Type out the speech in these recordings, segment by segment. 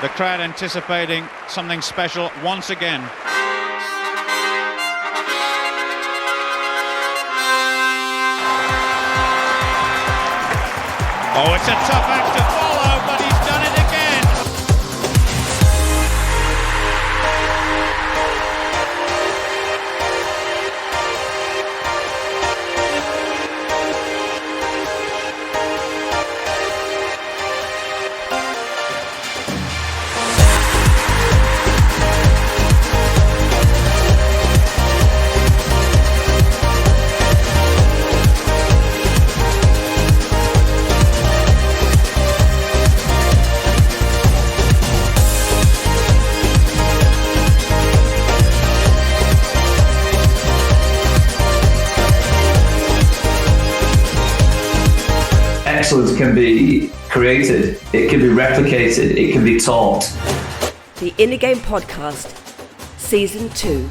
The crowd anticipating something special once again. Oh, it's a tough act to follow, but he's done it again. Excellence can be created, it can be replicated, it can be taught. The Inner Game Podcast, Season 2.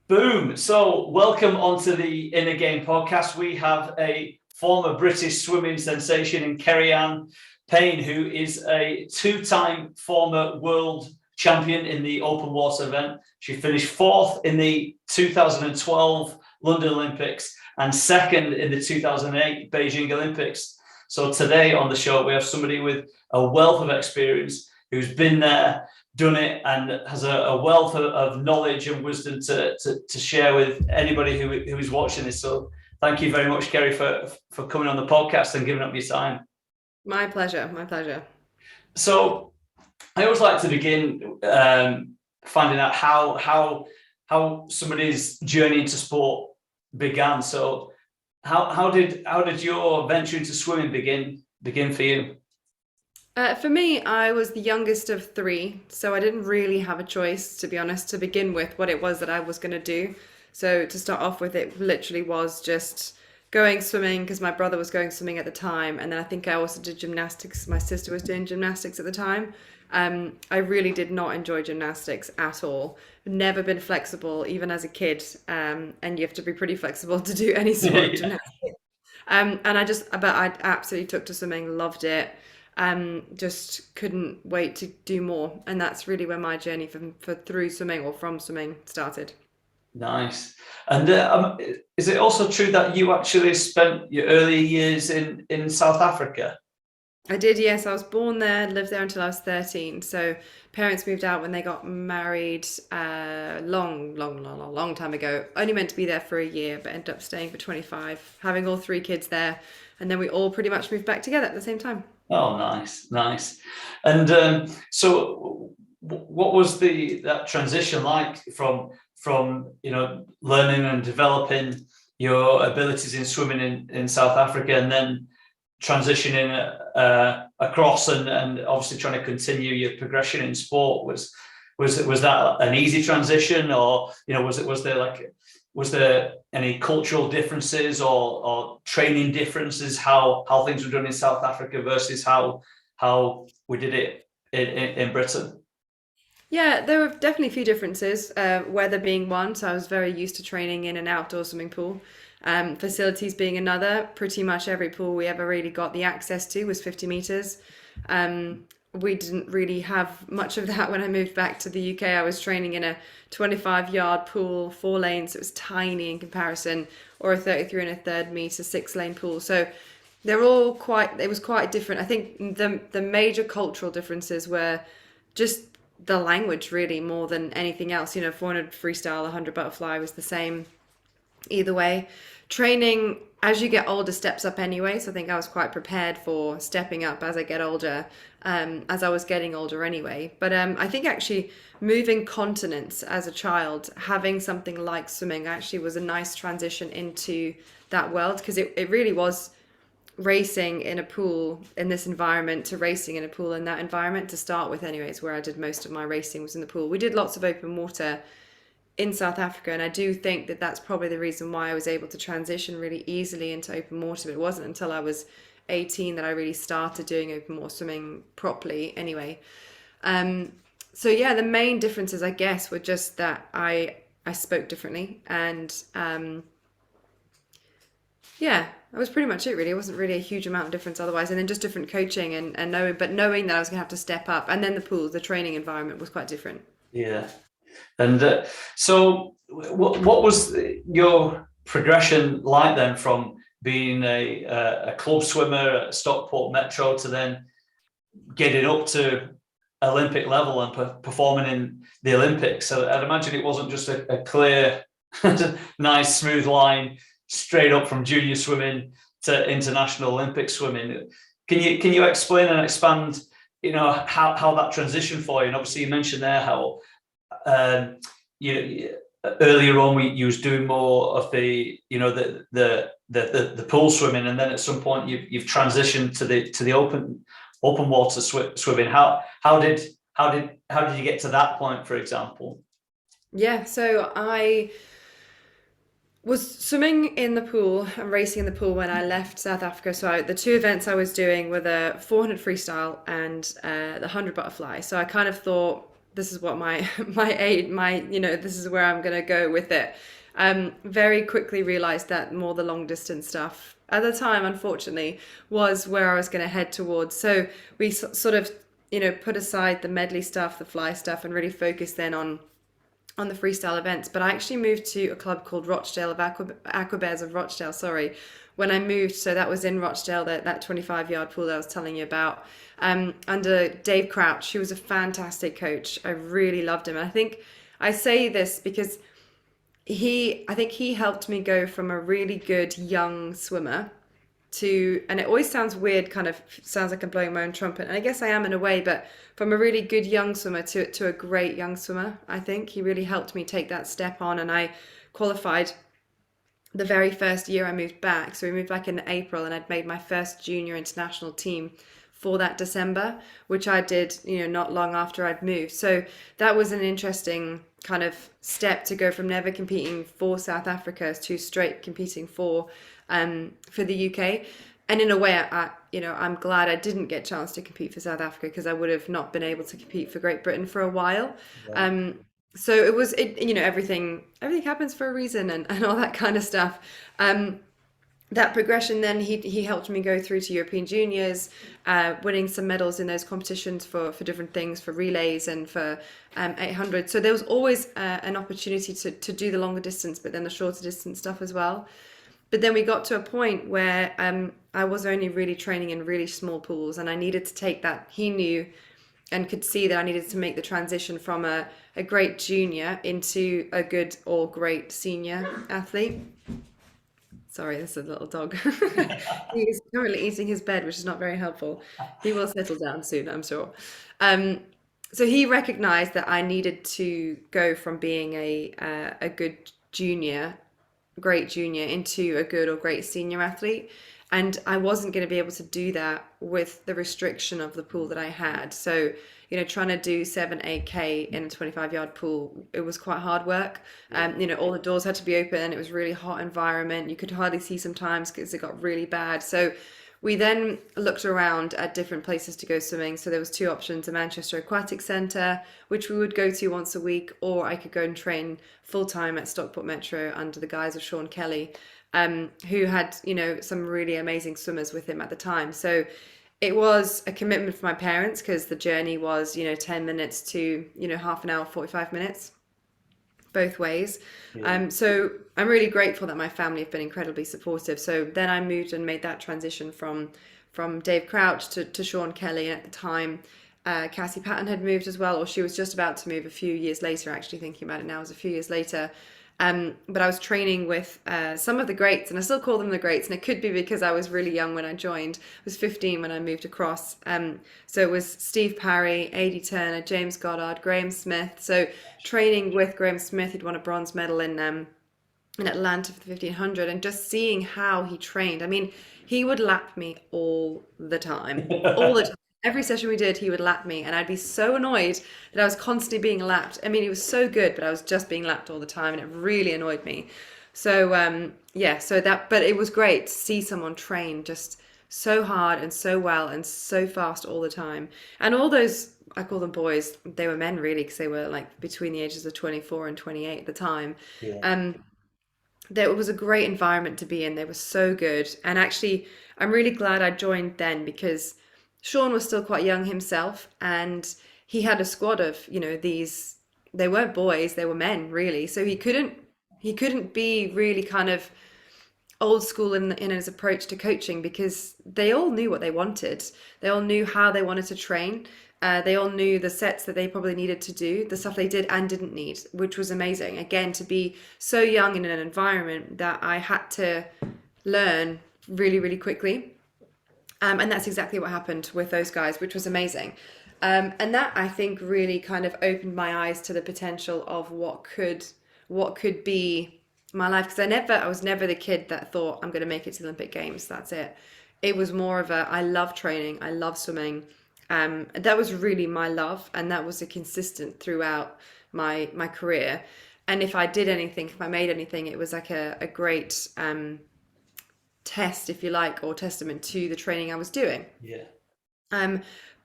Boom! So, welcome onto the Inner Game Podcast. We have a former British swimming sensation in Keri-Anne Payne, who is a two-time former world champion in the open water event. She finished fourth in the 2012 London Olympics and second in the 2008 Beijing Olympics. So today on the show, we have somebody with a wealth of experience who's been there, done it, and has a wealth of knowledge and wisdom to share with anybody who is watching this. So thank you very much, Keri, for coming on the podcast and giving up your time. My pleasure. My pleasure. So I always like to begin finding out how somebody's journey into sport began. So how did your venture into swimming begin for you? For me, I was the youngest of three, so I didn't really have a choice, to be honest, to begin with what it was that I was going to do. So to start off with, it literally was just going swimming because my brother was going swimming at the time, and then I think I also did gymnastics. My sister was doing gymnastics at the time. I really did not enjoy gymnastics at all. Never been flexible, even as a kid. And you have to be pretty flexible to do any sort of gymnastics. And I absolutely took to swimming, loved it. Just couldn't wait to do more. And that's really where my journey through swimming or from swimming started. Nice. And is it also true that you actually spent your early years in South Africa? I did, yes. I was born there, lived there until I was 13. So parents moved out when they got married long time ago. Only meant to be there for a year, but ended up staying for 25, having all three kids there. And then we all pretty much moved back together at the same time. Oh, nice. And so what was that transition like from learning and developing your abilities in swimming in South Africa and then transitioning across and obviously trying to continue your progression in sport? Was that an easy transition, or was there any cultural differences or training differences how things were done in South Africa versus how we did it in Britain? Yeah, there were definitely a few differences, weather being one. So I was very used to training in an outdoor swimming pool. Facilities being another. Pretty much every pool we ever really got the access to was 50 meters. We didn't really have much of that when I moved back to the UK. I was training in a 25-yard pool, 4 lanes. It was tiny in comparison, or a 33 and a third meter 6-lane pool. So they're all it was quite different. I think the major cultural differences were just the language, really, more than anything else. 400 freestyle, 100 butterfly was the same either way. Training as you get older steps up anyway, so I think I was quite prepared for stepping up as I get older, as I was getting older anyway. But I think actually moving continents as a child, having something like swimming actually was a nice transition into that world, because it really was racing in a pool in this environment to racing in a pool in that environment to start with anyways. Where I did most of my racing was in the pool. We did lots of open water in South Africa, and I do think that that's probably the reason why I was able to transition really easily into open water. But it wasn't until I was 18 that I really started doing open water swimming properly anyway. So yeah, the main differences, I guess, were just that I spoke differently, and yeah, that was pretty much it really. It wasn't really a huge amount of difference otherwise. And then just different coaching and knowing that I was going to have to step up. And then the training environment was quite different. Yeah. And so what was your progression like then from being a club swimmer at Stockport Metro to then getting up to Olympic level and performing in the Olympics? So I'd imagine it wasn't just a clear, nice, smooth line straight up from junior swimming to international Olympic swimming. Can you explain and expand, how that transition for you? And obviously you mentioned there how earlier on you was doing more of the pool swimming, and then at some point you've transitioned to the open water swimming. How did you get to that point, for example? Yeah, so I was swimming in the pool and racing in the pool when I left South Africa. So the two events I was doing were the 400 freestyle and the 100 butterfly. So I kind of thought, this is what this is where I'm going to go with it. Very quickly realized that more the long distance stuff at the time, unfortunately, was where I was going to head towards. So we sort of, put aside the medley stuff, the fly stuff, and really focused then on the freestyle events. But I actually moved to a club called Rochdale of Aquabears of Rochdale, sorry, when I moved. So that was in Rochdale, that 25-yard pool that I was telling you about, under Dave Crouch, who was a fantastic coach. I really loved him. And I think I say this because I think he helped me go from a really good young swimmer to, and it always sounds weird, kind of sounds like I'm blowing my own trumpet, and I guess I am in a way, but from a really good young swimmer to a great young swimmer. I think he really helped me take that step on, and I qualified the very first year I moved back. So we moved back in April, and I'd made my first junior international team for that December, which I did, not long after I'd moved. So that was an interesting kind of step to go from never competing for South Africa to straight competing for the UK. And in a way, I'm glad I didn't get a chance to compete for South Africa, because I would have not been able to compete for Great Britain for a while. Yeah. So everything happens for a reason, and all that kind of stuff. That progression, then he helped me go through to European Juniors, winning some medals in those competitions for different things, for relays and for 800. So there was always an opportunity to do the longer distance, but then the shorter distance stuff as well. But then we got to a point where I was only really training in really small pools, and I needed to take that. He knew and could see that I needed to make the transition from a great junior into a good or great senior athlete. Sorry, this is a little dog. He's currently eating his bed, which is not very helpful. He will settle down soon, I'm sure. So he recognized that I needed to go from being a good junior, great junior, into a good or great senior athlete. And I wasn't going to be able to do that with the restriction of the pool that I had. So, trying to do 7-8K in a 25-yard pool, it was quite hard work. All the doors had to be open. It was a really hot environment. You could hardly see sometimes because it got really bad. So we then looked around at different places to go swimming. So there was two options: a Manchester Aquatic Centre, which we would go to once a week, or I could go and train full-time at Stockport Metro under the guise of Sean Kelly, who had, some really amazing swimmers with him at the time. So it was a commitment for my parents, because the journey was, 10 minutes to, half an hour, 45 minutes, both ways. Yeah. So I'm really grateful that my family have been incredibly supportive. So then I moved and made that transition from Dave Crouch to Sean Kelly. And at the time, Cassie Patton had moved as well, or she was just about to move a few years later. Actually thinking about it now, it was a few years later. But I was training with some of the greats, and I still call them the greats, and it could be because I was really young when I joined. I was 15 when I moved across. So it was Steve Parry, Adi Turner, James Goddard, Graham Smith. So training with Graham Smith, who'd won a bronze medal in Atlanta for the 1500, and just seeing how he trained. I mean, he would lap me all the time, all the time. Every session we did, he would lap me, and I'd be so annoyed that I was constantly being lapped. I mean, he was so good, but I was just being lapped all the time, and it really annoyed me. So, but it was great to see someone train just so hard and so well and so fast all the time. And all those, I call them boys, they were men really, because they were like between the ages of 24 and 28 at the time. Yeah. there was a great environment to be in. They were so good. And actually, I'm really glad I joined then because Sean was still quite young himself and he had a squad of, these, they weren't boys, they were men really. So he couldn't be really kind of old school in his approach to coaching because they all knew what they wanted. They all knew how they wanted to train. They all knew the sets that they probably needed to do, the stuff they did and didn't need, which was amazing. Again, to be so young in an environment that I had to learn really, really quickly. And that's exactly what happened with those guys, which was amazing. And that I think really kind of opened my eyes to the potential of what could be my life. Because I was never the kid that thought I'm going to make it to the Olympic Games. That's it. It was more of I love training, I love swimming. That was really my love, and that was a consistent throughout my career. And if I did anything, if I made anything, it was like a great test, if you like, or testament to the training I was doing. Yeah.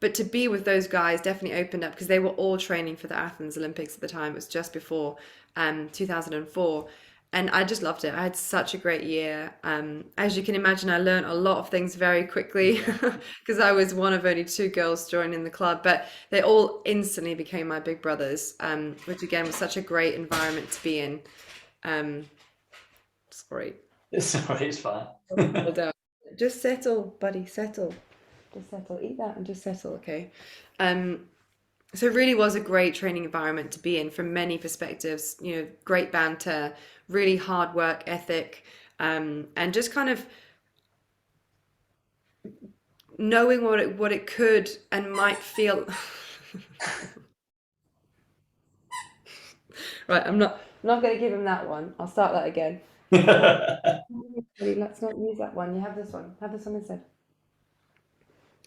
But to be with those guys definitely opened up because they were all training for the Athens Olympics at the time. It was just before 2004. And I just loved it. I had such a great year. As you can imagine, I learned a lot of things very quickly because I was one of only two girls joining the club, but they all instantly became my big brothers, which again was such a great environment to be in. Sorry. Sorry, it's fine. Hold on. Just settle, buddy, settle. Just settle. Eat that and just settle, okay? So it really was a great training environment to be in from many perspectives, great banter, really hard work ethic, and just kind of knowing what it could and might feel. Right, I'm not going to give him that one. I'll start that again. Let's not use that one. You have this one. Have this one instead.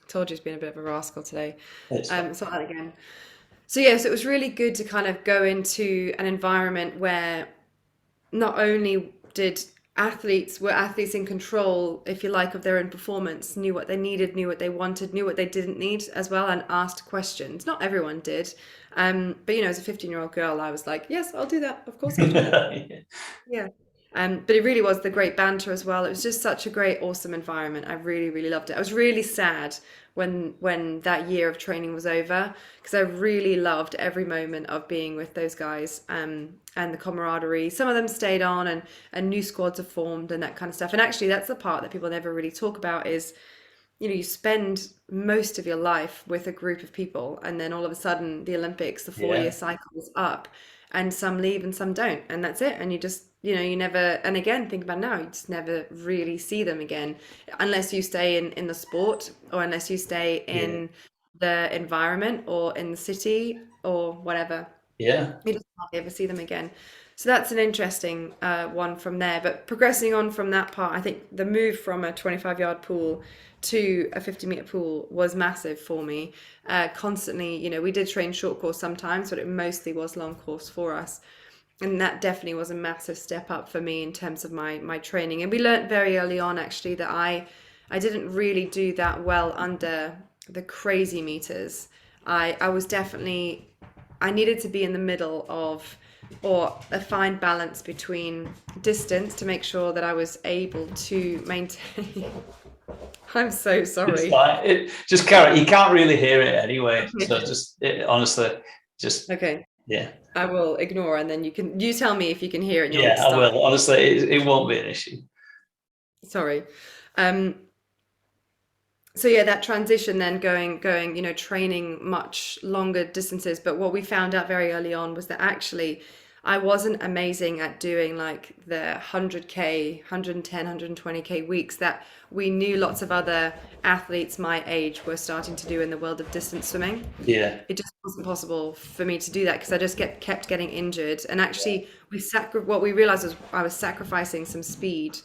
Told you he's been a bit of a rascal today. Start that again. So yes, it was really good to kind of go into an environment where not only were athletes in control, if you like, of their own performance, knew what they needed, knew what they wanted, knew what they didn't need as well, and asked questions. Not everyone did. But as a 15-year-old girl, I was like, yes, I'll do that. Of course I'll do that. Yeah. But it really was the great banter as well. It was just such a great, awesome environment. I really, really loved it. I was really sad when that year of training was over because I really loved every moment of being with those guys and the camaraderie. Some of them stayed on and new squads have formed and that kind of stuff. And actually, that's the part that people never really talk about is, you spend most of your life with a group of people and then all of a sudden the Olympics, the 4-year cycle is up and some leave and some don't. And that's it. And you just, you never, and again, think about now, you just never really see them again unless you stay in the sport or unless you stay in the environment or in the city or whatever. Yeah. You just hardly ever see them again. So that's an interesting one from there. But progressing on from that part, I think the move from a 25-yard pool to a 50-meter pool was massive for me. Constantly, we did train short course sometimes, but it mostly was long course for us. And that definitely was a massive step up for me in terms of my training. And we learnt very early on, actually, that I didn't really do that well under the crazy meters. I was definitely, I needed to be in the middle of, or a fine balance between distance to make sure that I was able to maintain. I'm so sorry. It's fine. Just carry. You can't really hear it anyway. So honestly, just okay. Yeah. I will ignore, and then you tell me if you can hear it. Yeah, I will. Honestly, it won't be an issue. Sorry. So yeah, that transition then going, training much longer distances. But what we found out very early on was that actually I wasn't amazing at doing like the 100K, 110, 120K weeks that we knew lots of other athletes my age were starting to do in the world of distance swimming. Yeah. It just wasn't possible for me to do that because I just kept getting injured. And actually what we realized was I was sacrificing some speed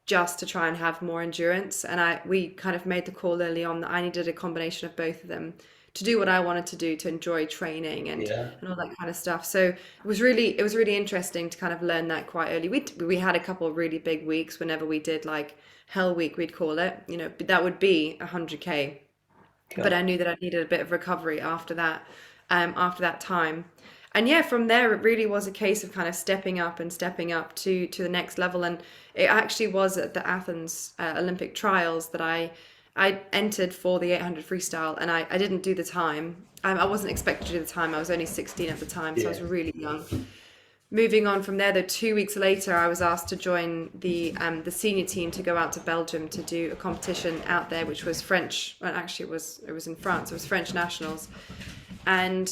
just to try and have more endurance. And we kind of made the call early on that I needed a combination of both of them to do what I wanted to do, to enjoy training and all that kind of stuff. So it was really interesting to kind of learn that quite early. We had a couple of really big weeks whenever we did like Hell Week, we'd call it, that would be 100K. But I knew that I needed a bit of recovery after that time. and yeah, from there it really was a case of kind of stepping up and stepping up to the next level. And it actually was at the Athens Olympic trials that I entered for the 800 freestyle, and I didn't do the time. I wasn't expected to do the time. I was only 16 at the time, so I was Yeah. really young. Moving on from there, though, 2 weeks later, I was asked to join the senior team to go out to Belgium to do a competition out there, which was French. Well, actually, it was in France. It was French nationals, and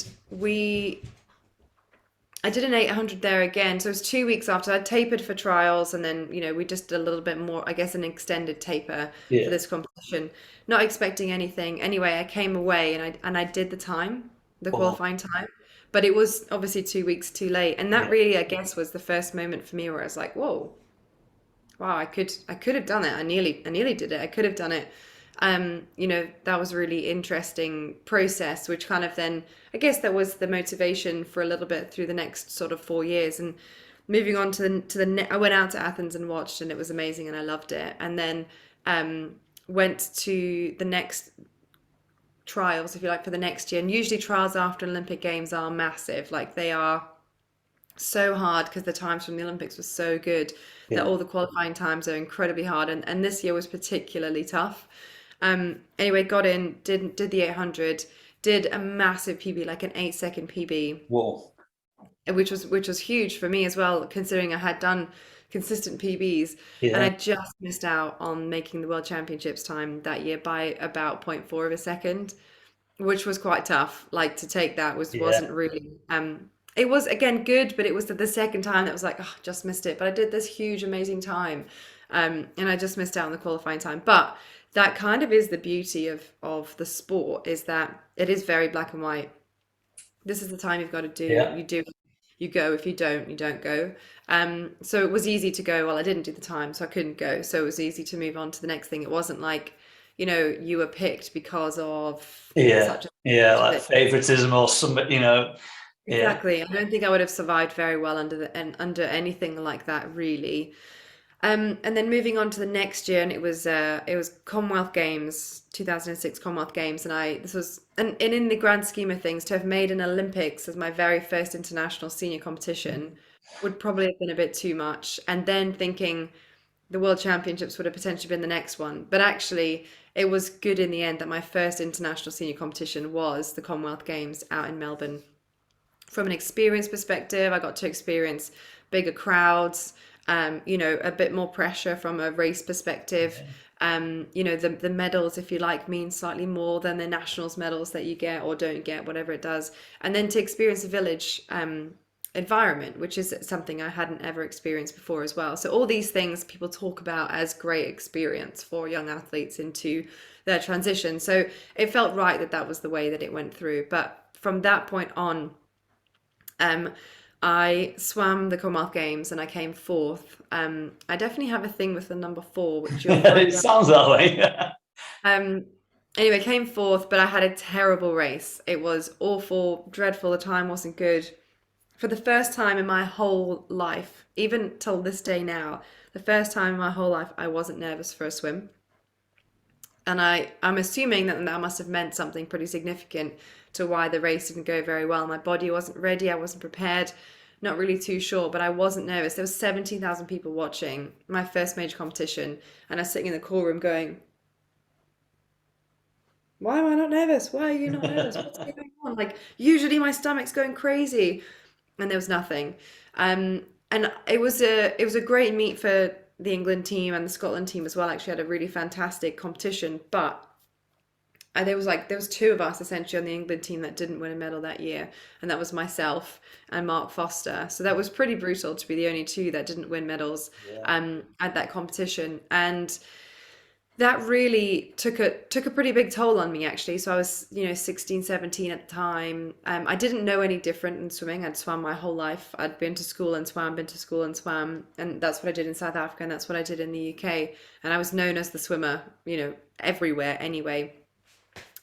I did an 800 there again. So it was 2 weeks after I'd tapered for trials, and then we just did a little bit more, I guess, an extended taper for Yeah. this competition. Not expecting anything. Anyway, I came away and I did the time, the Wow. qualifying time, but it was obviously 2 weeks too late. And that Yeah. really, I guess, was the first moment for me where I was like, whoa, wow, I could have done it. I nearly did it. I could have done it. That was a really interesting process, which kind of then, I guess that was the motivation for a little bit through the next sort of 4 years. And moving on I went out to Athens and watched, and it was amazing, and I loved it. And then went to the next trials, if you like, for the next year. And usually trials after Olympic Games are massive. Like, they are so hard because the times from the Olympics were so good that Yeah. all the qualifying times are incredibly hard. And this year was particularly tough. Anyway, got in, did the 800, did a massive PB, like an 8-second PB, Whoa. which was huge for me as well, considering I had done consistent PBs, and Yeah. I just missed out on making the World Championships time that year by about zero point 0.4 of a second, which was quite tough. Like, to take that Yeah. wasn't really it was again good, but it was the second time that was like, oh, just missed it. But I did this huge amazing time, and I just missed out on the qualifying time. But that kind of is the beauty of the sport, is that it is very black and white. This is the time you've got to do. Yeah. You do, you go. If you don't, you don't go. So it was easy to go. Well, I didn't do the time, so I couldn't go. So it was easy to move on to the next thing. It wasn't like, you were picked because of Yeah. such a Yeah. such a Like bit. favoritism or some. Yeah. Exactly. I don't think I would have survived very well under anything like that, really. And then moving on to the next year, and it was Commonwealth Games, 2006 Commonwealth Games, and this was and in the grand scheme of things, to have made an Olympics as my very first international senior competition would probably have been a bit too much. And then thinking the World Championships would have potentially been the next one, but actually it was good in the end that my first international senior competition was the Commonwealth Games out in Melbourne. From an experience perspective, I got to experience bigger crowds, a bit more pressure from a race perspective. Yeah. The medals, if you like, mean slightly more than the nationals medals that you get or don't get, whatever it does. And then to experience a village environment, which is something I hadn't ever experienced before as well. So all these things people talk about as great experience for young athletes into their transition. So it felt right that that was the way that it went through. But from that point on, um, I swam the Commonwealth Games and I came fourth. I definitely have a thing with the number four, which you'll It find out. sounds that way. Um, anyway, came fourth, but I had a terrible race. It was awful, dreadful. The time wasn't good. For the first time in my whole life, even till this day now, the first time in my whole life, I wasn't nervous for a swim. And I'm assuming that must have meant something pretty significant to why the race didn't go very well. My body wasn't ready, I wasn't prepared, not really too sure, but I wasn't nervous. There was 17,000 people watching my first major competition, and I was sitting in the call room going, why am I not nervous? Why are you not nervous? What's going on? Like, usually my stomach's going crazy, and there was nothing. And it was a great meet for the England team, and the Scotland team as well. Actually, had a really fantastic competition, but there was two of us essentially on the England team that didn't win a medal that year, and that was myself and Mark Foster. So that was pretty brutal to be the only two that didn't win medals Yeah. at that competition. And that really took a pretty big toll on me, actually. So I was 16, 17 at the time. I didn't know any different in swimming. I'd swam my whole life. I'd been to school and swam, been to school and swam, and that's what I did in South Africa, and that's what I did in the UK. And I was known as the swimmer, everywhere anyway.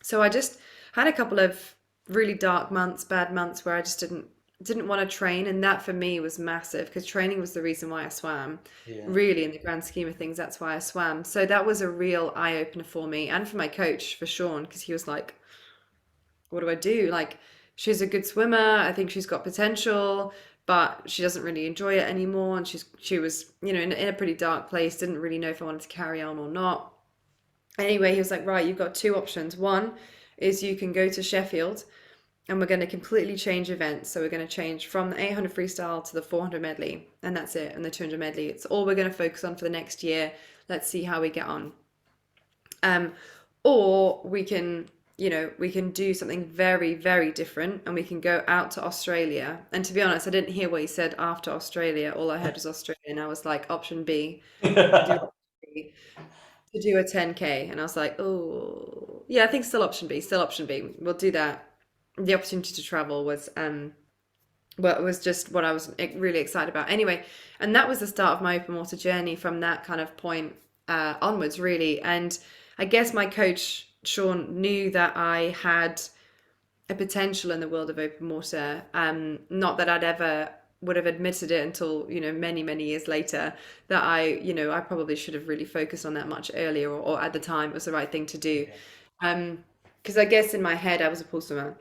So I just had a couple of really dark months, bad months, where I just didn't want to train, and that for me was massive, because training was the reason why I swam. Yeah. Really, in the grand scheme of things, that's why I swam. So that was a real eye opener for me, and for my coach, for Sean, because he was like, "What do I do? Like, she's a good swimmer. I think she's got potential, but she doesn't really enjoy it anymore. And she was, in a pretty dark place, didn't really know if I wanted to carry on or not. Anyway, he was like, right, you've got two options. One is you can go to Sheffield and we're going to completely change events. So we're going to change from the 800 freestyle to the 400 medley, and that's it. And the 200 medley, it's all we're going to focus on for the next year. Let's see how we get on. Um, or we can do something very, very different, and we can go out to Australia. And to be honest, I didn't hear what he said after Australia. All I heard was Australia, and I was like, option B, to do to do a 10K. And I was like, oh, yeah, I think still option B, still option B. We'll do that. The opportunity to travel was well, it was just what I was really excited about. Anyway, and that was the start of my open water journey from that kind of point onwards, really. And I guess my coach, Sean, knew that I had a potential in the world of open water. Not that I'd ever would have admitted it until, many, many years later, that I probably should have really focused on that much earlier, or at the time it was the right thing to do. Because I guess in my head I was a pool swimmer.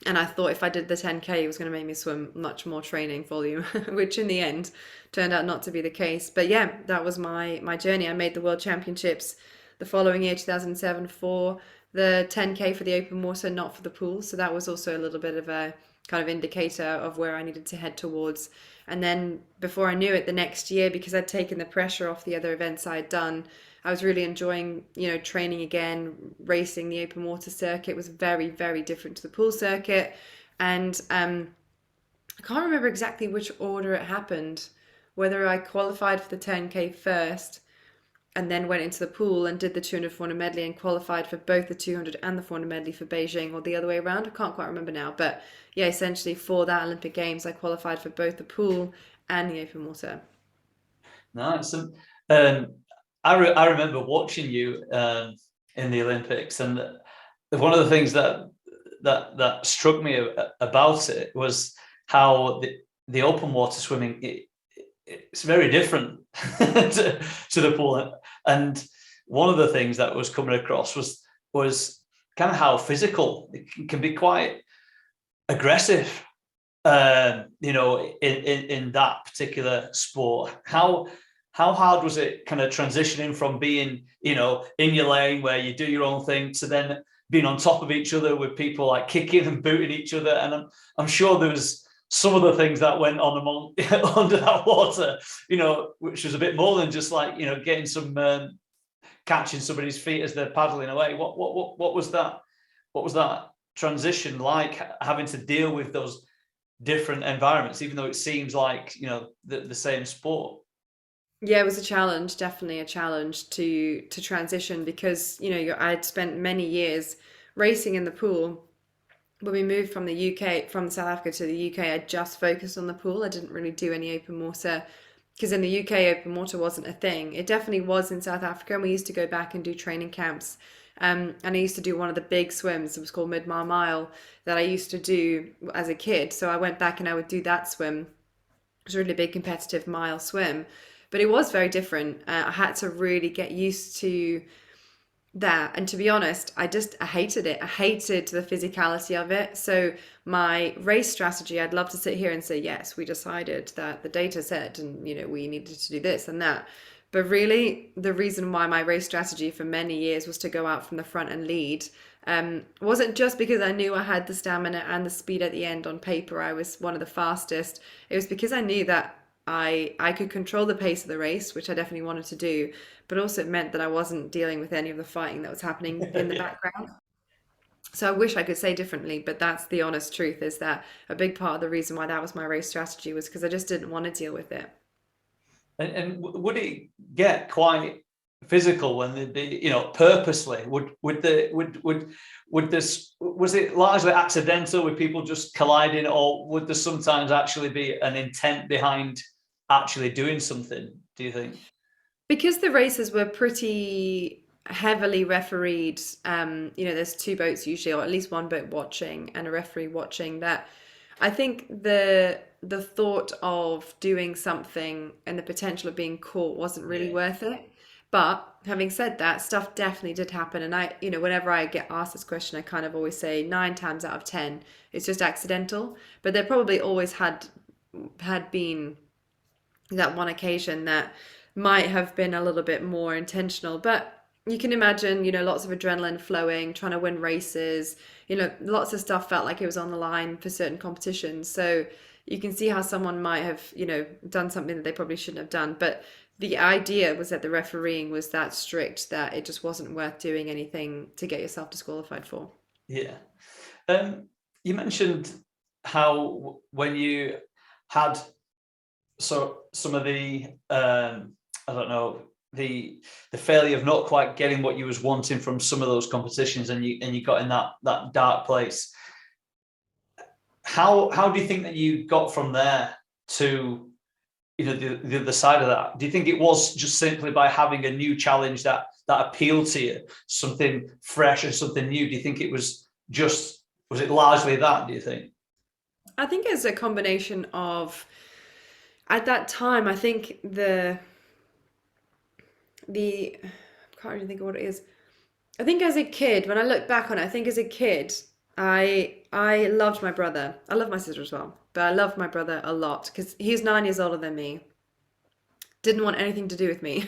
And I thought if I did the 10K, it was going to make me swim much more training volume, which in the end turned out not to be the case. But yeah, that was my journey. I made the World Championships the following year, 2007, for the 10K for the open water, not for the pool. So that was also a little bit of a kind of indicator of where I needed to head towards. And then before I knew it, the next year, because I'd taken the pressure off the other events I'd done, I was really enjoying, training again, racing the open water circuit was very, very different to the pool circuit. And I can't remember exactly which order it happened, whether I qualified for the 10K first and then went into the pool and did the 200 400 medley and qualified for both the 200 and the 400 medley for Beijing, or the other way around. I can't quite remember now. But yeah, essentially for that Olympic Games, I qualified for both the pool and the open water. Nice. I remember watching you in the Olympics, and one of the things that struck me about it was how the open water swimming it's very different to the pool, and one of the things that was coming across was kind of how physical it can be, quite aggressive. In that particular sport, how hard was it kind of transitioning from being, in your lane where you do your own thing to then being on top of each other with people like kicking and booting each other? And I'm sure there was some of the things that went on under that water, which was a bit more than just like, getting some catching somebody's feet as they're paddling away. What was that? What was that transition like, having to deal with those different environments, even though it seems like, the same sport? Yeah, it was a challenge, definitely a challenge to transition, because I'd spent many years racing in the pool. When we moved from the UK, from South Africa to the UK, I just focused on the pool. I didn't really do any open water, because in the UK, open water wasn't a thing. It definitely was in South Africa, and we used to go back and do training camps. And I used to do one of the big swims. It was called Mid-Mile Mile, that I used to do as a kid. So I went back and I would do that swim. It was a really big competitive mile swim, but it was very different. I had to really get used to that. And to be honest, I hated it. I hated the physicality of it. So my race strategy, I'd love to sit here and say, yes, we decided that the data said, and we needed to do this and that. But really, the reason why my race strategy for many years was to go out from the front and lead wasn't just because I knew I had the stamina and the speed at the end. On paper, I was one of the fastest. It was because I knew that I could control the pace of the race, which I definitely wanted to do, but also it meant that I wasn't dealing with any of the fighting that was happening in the background. So I wish I could say differently, but that's the honest truth, is that a big part of the reason why that was my race strategy was because I just didn't want to deal with it. And would it get quite physical when they'd be, purposely? Was it largely accidental with people just colliding, or would there sometimes actually be an intent behind actually doing something, do you think? Because the races were pretty heavily refereed, there's two boats usually, or at least one boat watching and a referee watching, that I think the thought of doing something and the potential of being caught wasn't really worth it. But having said that, stuff definitely did happen. And I, whenever I get asked this question, I kind of always say 9 times out of 10, it's just accidental. But there probably always had been that one occasion that might have been a little bit more intentional. But you can imagine, lots of adrenaline flowing, trying to win races, lots of stuff felt like it was on the line for certain competitions. So you can see how someone might have, done something that they probably shouldn't have done. But the idea was that the refereeing was that strict that it just wasn't worth doing anything to get yourself disqualified for. Yeah. You mentioned how when you had some of the I don't know, the failure of not quite getting what you was wanting from some of those competitions, and you got in that dark place. How do you think that you got from there to the other side of that? Do you think it was just simply by having a new challenge that appealed to you, something fresh and something new? Do you think it was it largely that, do you think? I think it's a combination of, at that time, I think I can't really think of what it is. I think as a kid, when I look back on it, I think as a kid, I loved my brother. I love my sister as well, but I loved my brother a lot because he's 9 years older than me. Didn't want anything to do with me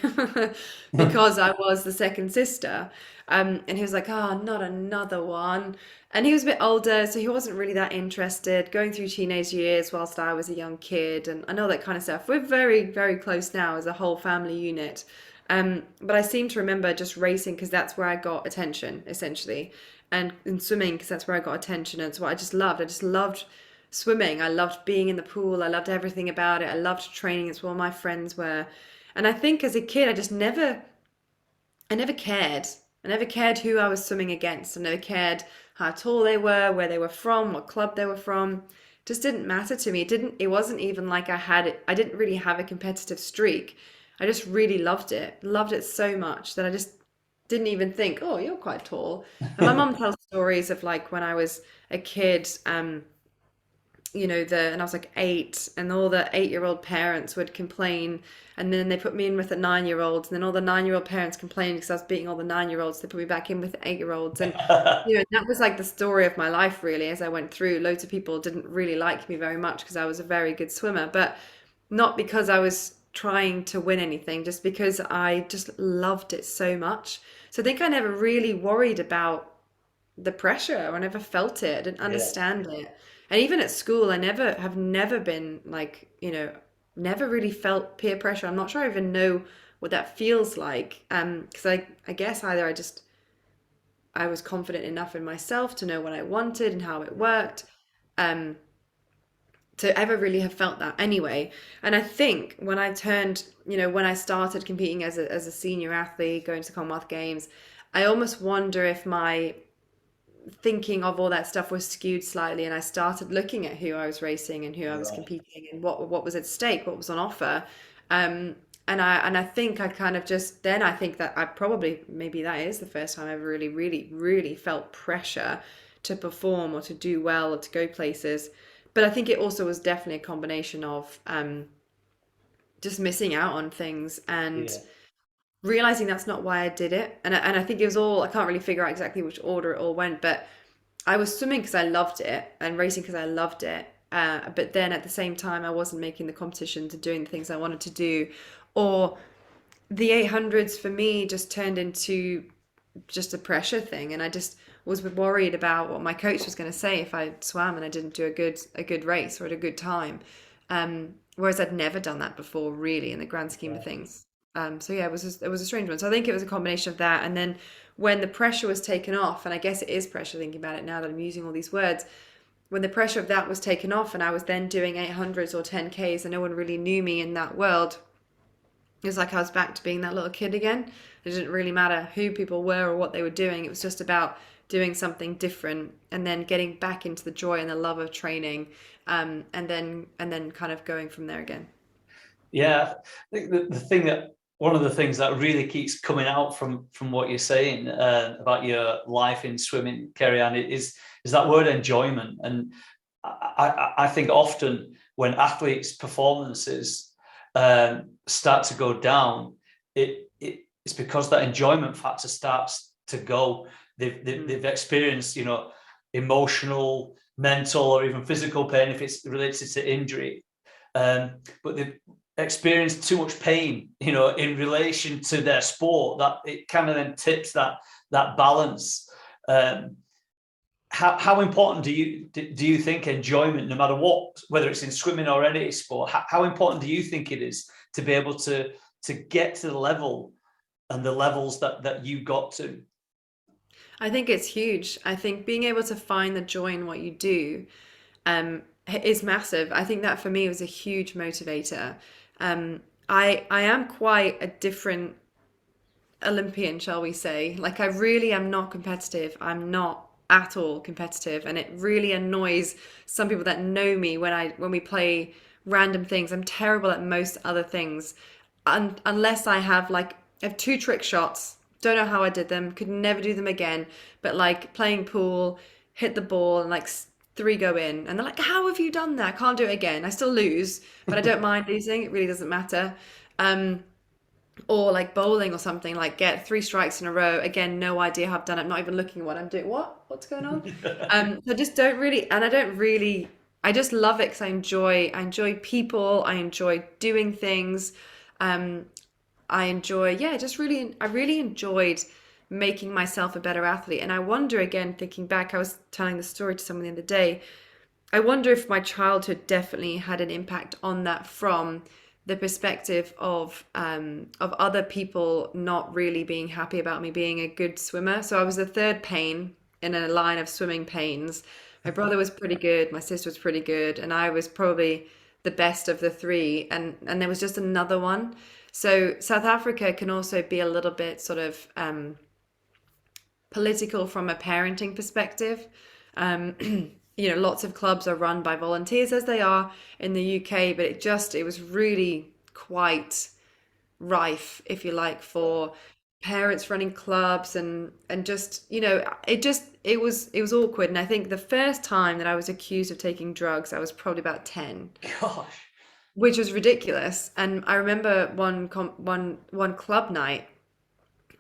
because I was the second sister. And he was like, oh, not another one. And he was a bit older, so he wasn't really that interested. Going through teenage years whilst I was a young kid and all that kind of stuff. We're very, very close now as a whole family unit. But I seem to remember just racing because that's where I got attention, essentially. And swimming because that's where I got attention. And it's what I just loved. I just loved swimming. I loved being in the pool. I loved everything about it. I loved training. It's where my friends were. And I think as a kid, I never cared. I never cared who I was swimming against. I never cared how tall they were, where they were from, what club they were from. It just didn't matter to me. It wasn't even like I didn't really have a competitive streak. I just really loved it. Loved it so much that I just didn't even think, oh, you're quite tall. And my mum tells stories of like when I was a kid, and I was like 8, and all the 8-year-old parents would complain, and then they put me in with the 9-year-olds, and then all the 9-year-old parents complained because I was beating all the 9-year-olds. They put me back in with the 8-year-olds, and that was like the story of my life really. As I went through, loads of people didn't really like me very much because I was a very good swimmer, but not because I was trying to win anything, just because I just loved it so much. So I think I never really worried about the pressure. I never felt it. I didn't understand it. And even at school, I never been like, never really felt peer pressure. I'm not sure I even know what that feels like. Because I guess either I was confident enough in myself to know what I wanted and how it worked, to ever really have felt that anyway. And I think when I started competing as a senior athlete, going to Commonwealth Games, I almost wonder if my thinking of all that stuff was skewed slightly, and I started looking at who I was racing and who I was competing and what was at stake, what was on offer. And I think I kind of just then I think that I probably maybe that is the first time I ever really, really, really felt pressure to perform or to do well or to go places. But I think it also was definitely a combination of just missing out on things and realizing that's not why I did it. And I think it was all, I can't really figure out exactly which order it all went, but I was swimming because I loved it and racing because I loved it. But then at the same time, I wasn't making the competitions and doing the things I wanted to do. Or the 800s for me just turned into just a pressure thing. And I just was worried about what my coach was going to say if I swam and I didn't do a good race or at a good time. Whereas I'd never done that before, really, in the grand scheme of things. So yeah, it was a strange one. So I think it was a combination of that. And then when the pressure was taken off, and I guess it is pressure thinking about it now that I'm using all these words, when the pressure of that was taken off and I was then doing 800s or 10Ks and no one really knew me in that world, it was like I was back to being that little kid again. It didn't really matter who people were or what they were doing. It was just about doing something different and then getting back into the joy and the love of training, and then kind of going from there again. Yeah, I think the thing that one of the things that really keeps coming out from what you're saying about your life in swimming, Keri-Anne, is that word enjoyment. And I think often when athletes' performances start to go down, it it's because that enjoyment factor starts to go. They've experienced, emotional, mental, or even physical pain if it's related to injury. But they've experienced too much pain, in relation to their sport, that it kind of then tips that balance. How important do you think enjoyment, no matter what, whether it's in swimming or any sport, how important do you think it is to be able to get to the level and the levels that you got to? I think it's huge. I think being able to find the joy in what you do is massive. I think that for me was a huge motivator. I am quite a different Olympian, shall we say. Like I really am not competitive. I'm not at all competitive, and it really annoys some people that know me when we play random things. I'm terrible at most other things, unless I have two trick shots. Don't know how I did them. Could never do them again. But like playing pool, hit the ball and like three go in, and they're like, "How have you done that? I can't do it again." I still lose, but I don't mind losing. It really doesn't matter. Or like bowling or something, like get three strikes in a row. Again, no idea how I've done it. I'm not even looking at what I'm doing. What's going on? So I just don't really, and I don't really, I just love it because I enjoy people. I enjoy doing things. I enjoy, yeah, I really enjoyed making myself a better athlete. And I wonder again, thinking back, I was telling the story to someone the other day. I wonder if my childhood definitely had an impact on that, from the perspective of other people not really being happy about me being a good swimmer. So I was the third Payne in a line of swimming Paynes. My brother was pretty good, my sister was pretty good, and I was probably the best of the three. And there was just another one. So South Africa can also be a little bit sort of political from a parenting perspective. Um, lots of clubs are run by volunteers, as they are in the UK, but it was really quite rife, if you like, for parents running clubs, and just, it was awkward. And I think the first time that I was accused of taking drugs, I was probably about 10, Gosh. which was ridiculous. And I remember one club night.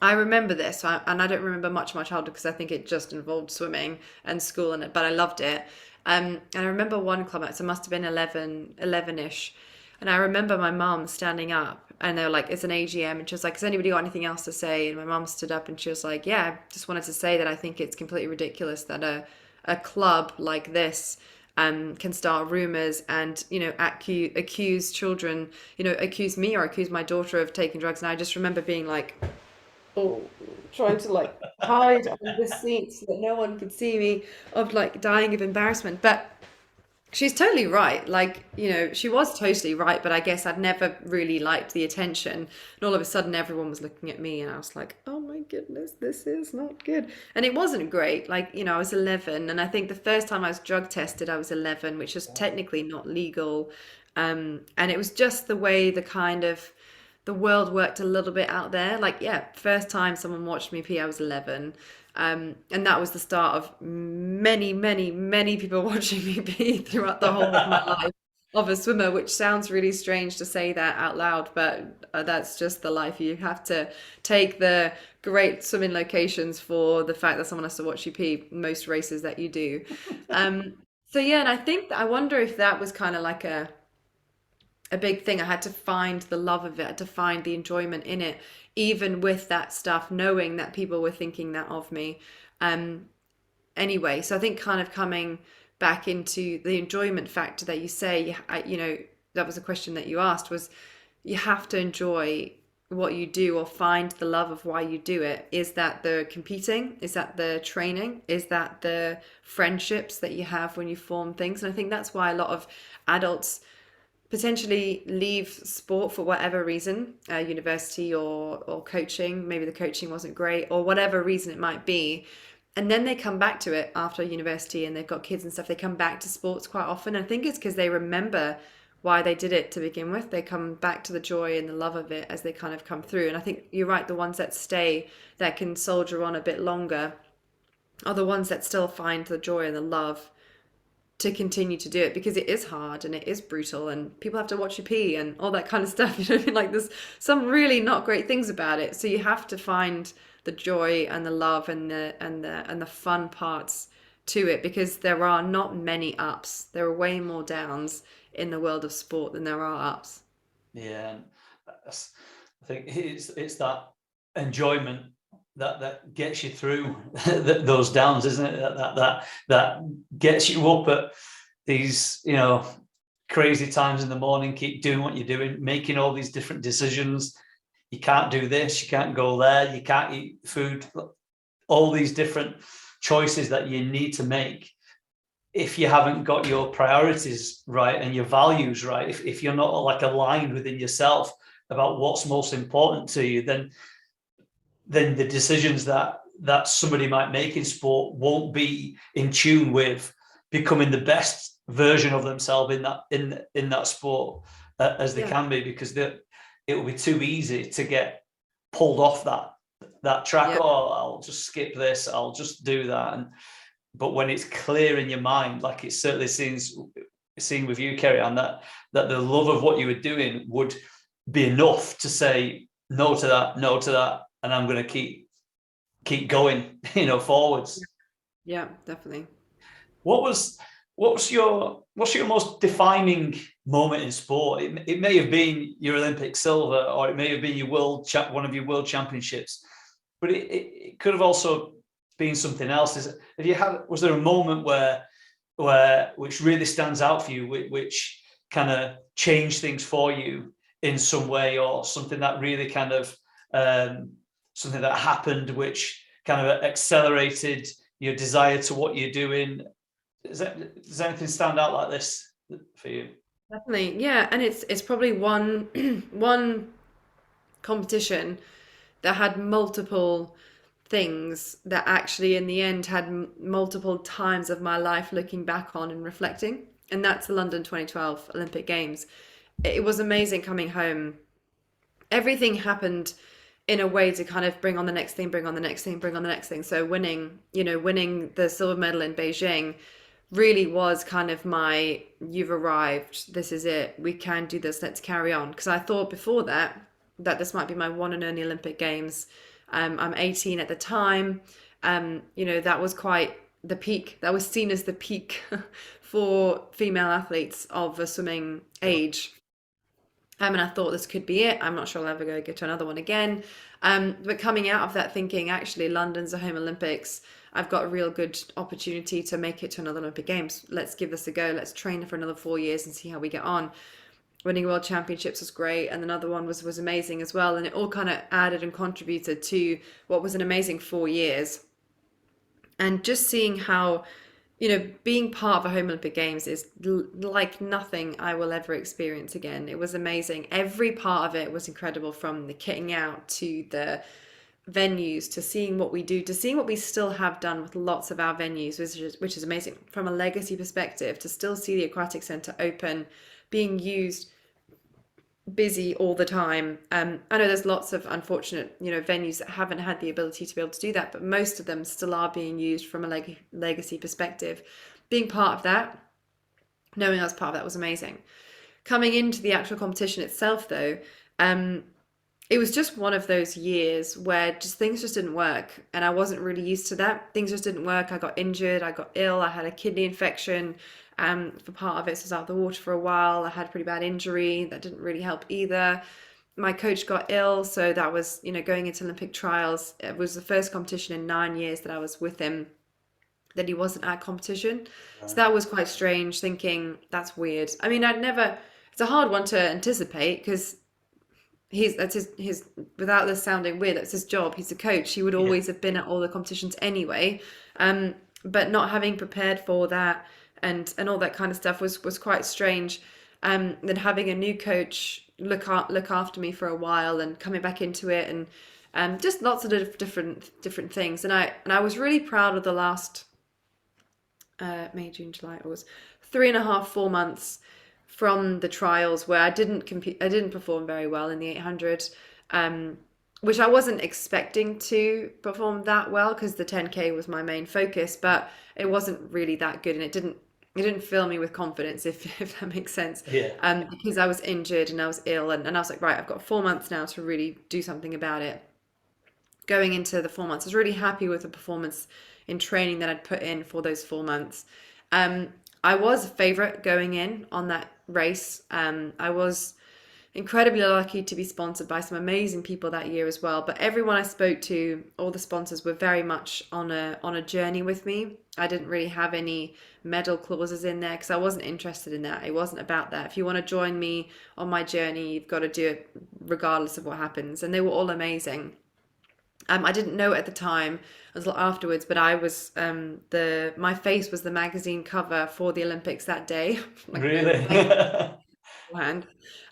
I remember this, and I don't remember much of my childhood because I think it just involved swimming and school, but I loved it. And I remember one club night, so it must have been 11-ish. And I remember my mum standing up, and they were like, "It's an AGM," and she was like, "Has anybody got anything else to say?" And my mum stood up and she was like, "Yeah, just wanted to say that I think it's completely ridiculous that a club like this can start rumors and accuse children, accuse me or accuse my daughter of taking drugs." And I just remember being like, oh, trying to like hide under the seat so that no one could see me, of like dying of embarrassment. But she's totally right. Like, she was totally right, but I guess I'd never really liked the attention. And all of a sudden everyone was looking at me and I was like, oh my goodness, this is not good. And it wasn't great. Like, I was 11, and I think the first time I was drug tested, I was 11, which is technically not legal. And it was just the way the world worked a little bit out there. Like, yeah, first time someone watched me pee, I was 11. And that was the start of many, many, many people watching me pee throughout the whole of my life of a swimmer, which sounds really strange to say that out loud, but that's just the life. You have to take the great swimming locations for the fact that someone has to watch you pee most races that you do. So yeah, and I wonder if that was kind of like a big thing. I had to find the love of it, I had to find the enjoyment in it, even with that stuff, knowing that people were thinking that of me. Anyway, so I think kind of coming back into the enjoyment factor that you say, that was a question that you asked, was you have to enjoy what you do or find the love of why you do it. Is that the competing? Is that the training? Is that the friendships that you have when you form things? And I think that's why a lot of adults potentially leave sport for whatever reason, university or coaching. Maybe the coaching wasn't great, or whatever reason it might be. And then they come back to it after university and they've got kids and stuff. They come back to sports quite often. I think it's because they remember why they did it to begin with. They come back to the joy and the love of it as they kind of come through. And I think you're right, the ones that stay, that can soldier on a bit longer, are the ones that still find the joy and the love to continue to do it, because it is hard and it is brutal and people have to watch you pee and all that kind of stuff. You know what I mean? Like, there's some really not great things about it. So you have to find the joy and the love and the fun parts to it, because there are not many ups. There are way more downs in the world of sport than there are ups. Yeah, and I think it's that enjoyment that gets you through those downs, isn't it? That gets you up at these, crazy times in the morning, keep doing what you're doing, making all these different decisions. You can't do this, you can't go there, you can't eat food, all these different choices that you need to make. If you haven't got your priorities right and your values right, if you're not like aligned within yourself about what's most important to you, then the decisions that somebody might make in sport won't be in tune with becoming the best version of themselves in that sport as they can be, because it will be too easy to get pulled off that track. Oh, I'll just skip this, I'll just do that. But when it's clear in your mind, like it certainly seen with you, Keri-Anne, that the love of what you were doing would be enough to say no to that, and I'm going to keep going, forwards. Yeah, definitely. What's your most defining moment in sport? It may have been your Olympic silver, or it may have been one of your world championships, but it could have also been something else. Was there a moment which really stands out for you, which kind of changed things for you in some way, or something that really kind of something that happened which kind of accelerated your desire to what you're doing? Does anything stand out like this for you? Definitely, yeah. And it's probably one competition that had multiple things that actually in the end had multiple times of my life looking back on and reflecting, and that's the London 2012 Olympic Games. It was amazing coming home. Everything happened in a way to kind of bring on the next thing, bring on the next thing, bring on the next thing. So winning the silver medal in Beijing really was kind of my, you've arrived, this is it, we can do this, let's carry on. Because I thought before that this might be my one and only Olympic Games. I'm 18 at the time. That was quite the peak. That was seen as the peak for female athletes of a swimming age. And I thought this could be it. I'm not sure I'll ever go get to another one again. But coming out of that thinking, actually, London's the home Olympics. I've got a real good opportunity to make it to another Olympic Games. Let's give this a go. Let's train for another 4 years and see how we get on. Winning World Championships was great, and another one was amazing as well. And it all kind of added and contributed to what was an amazing 4 years. And just seeing how, being part of a home Olympic Games is like nothing I will ever experience again. It was amazing. Every part of it was incredible, from the kitting out to the venues, to seeing what we do, to seeing what we still have done with lots of our venues, which is amazing. From a legacy perspective, to still see the aquatic centre open, being used, busy all the time. I know there's lots of unfortunate, venues that haven't had the ability to be able to do that, but most of them still are being used from a legacy perspective. Being part of that, knowing I was part of that, was amazing. Coming into the actual competition itself, though, it was just one of those years where things just didn't work, and I wasn't really used to that. Things just didn't work. I got injured, I got ill, I had a kidney infection. For part of it, so I was out of the water for a while. I had a pretty bad injury that didn't really help either. My coach got ill, so that was, going into Olympic trials. It was the first competition in 9 years that I was with him that he wasn't at competition. So that was quite strange, thinking that's weird. I mean, it's a hard one to anticipate, because that's his without this sounding weird, that's his job. He's a coach. He would always have been at all the competitions anyway. But not having prepared for that and all that kind of stuff was quite strange. Then having a new coach look after me for a while, and coming back into it, and just lots of different things. And I was really proud of the last May, June, July. It was 3.5, 4 months from the trials where I didn't perform very well in the 800, which I wasn't expecting to perform that well, because the 10K was my main focus, but it wasn't really that good, and it didn't it didn't fill me with confidence, if that makes sense. Yeah. Because I was injured and I was ill, and I was like, right, I've got 4 months now to really do something about it. Going into the 4 months, I was really happy with the performance in training that I'd put in for those 4 months. Um, I was a favorite going in on that race. I was incredibly lucky to be sponsored by some amazing people that year as well. But everyone I spoke to, all the sponsors were very much on a journey with me. I didn't really have any medal clauses in there because I wasn't interested in that. It wasn't about that. If you want to join me on my journey, you've got to do it regardless of what happens. And they were all amazing. I didn't know at the time until afterwards, but I was my face was the magazine cover for the Olympics that day. Like, Really? beforehand.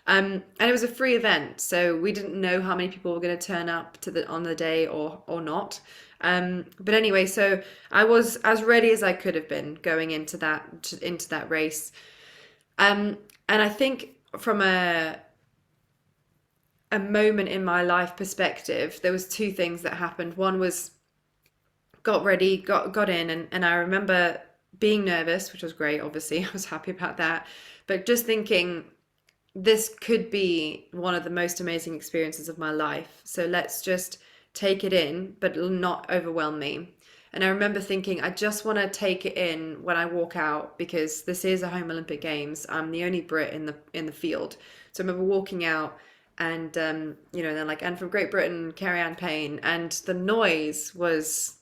And it was a free event, so we didn't know how many people were going to turn up to the on the day or not. But anyway, so I was as ready as I could have been going into that race. And I think from a moment in my life perspective, there was two things that happened. One was got ready, got in, and I remember being nervous, which was great, obviously. I was happy about that. But just thinking this could be one of the most amazing experiences of my life. So let's just take it in, but not overwhelm me. And I remember thinking, I just want to take it in when I walk out because this is a home Olympic Games. I'm the only Brit in the field. So I remember walking out and they're like, and from Great Britain, Keri-Anne Payne, and the noise was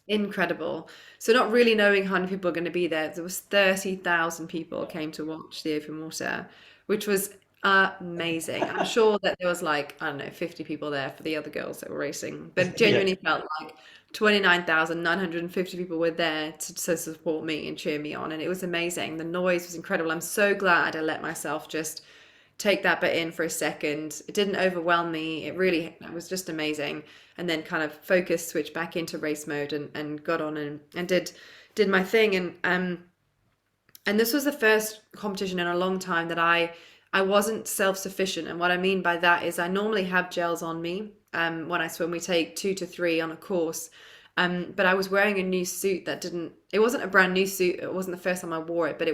incredible. So not really knowing how many people are going to be there, there was 30,000 people came to watch the open water, which was amazing. I'm sure that there was like, I don't know, 50 people there for the other girls that were racing, but it Yeah. genuinely felt like 29,950 people were there to support me and cheer me on, and it was amazing. The noise was incredible. I'm so glad I let myself just take that bit in for a second. It didn't overwhelm me. It was just amazing. And then kind of focused, switched back into race mode and got on and did my thing. And this was the first competition in a long time that I wasn't self-sufficient. And what I mean by that is I normally have gels on me. When I swim, we take 2 to 3 on a course. But I was wearing a new suit it wasn't a brand new suit. It wasn't the first time I wore it, but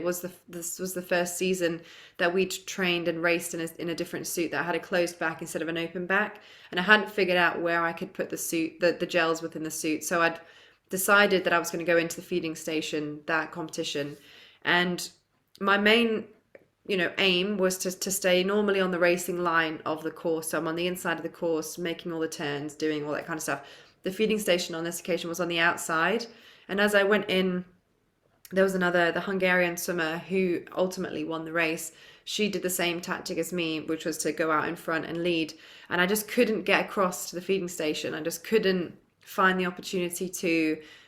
this was the first season that we trained and raced in a different suit that had a closed back instead of an open back. And I hadn't figured out where I could put the gels within the suit. So I'd decided that I was going to go into the feeding station, that competition. And my main, aim was to stay normally on the racing line of the course. So I'm on the inside of the course, making all the turns, doing all that kind of stuff. The feeding station on this occasion was on the outside. And as I went in, there was the Hungarian swimmer who ultimately won the race. She did the same tactic as me, which was to go out in front and lead. And I just couldn't get across to the feeding station. I just couldn't find the opportunity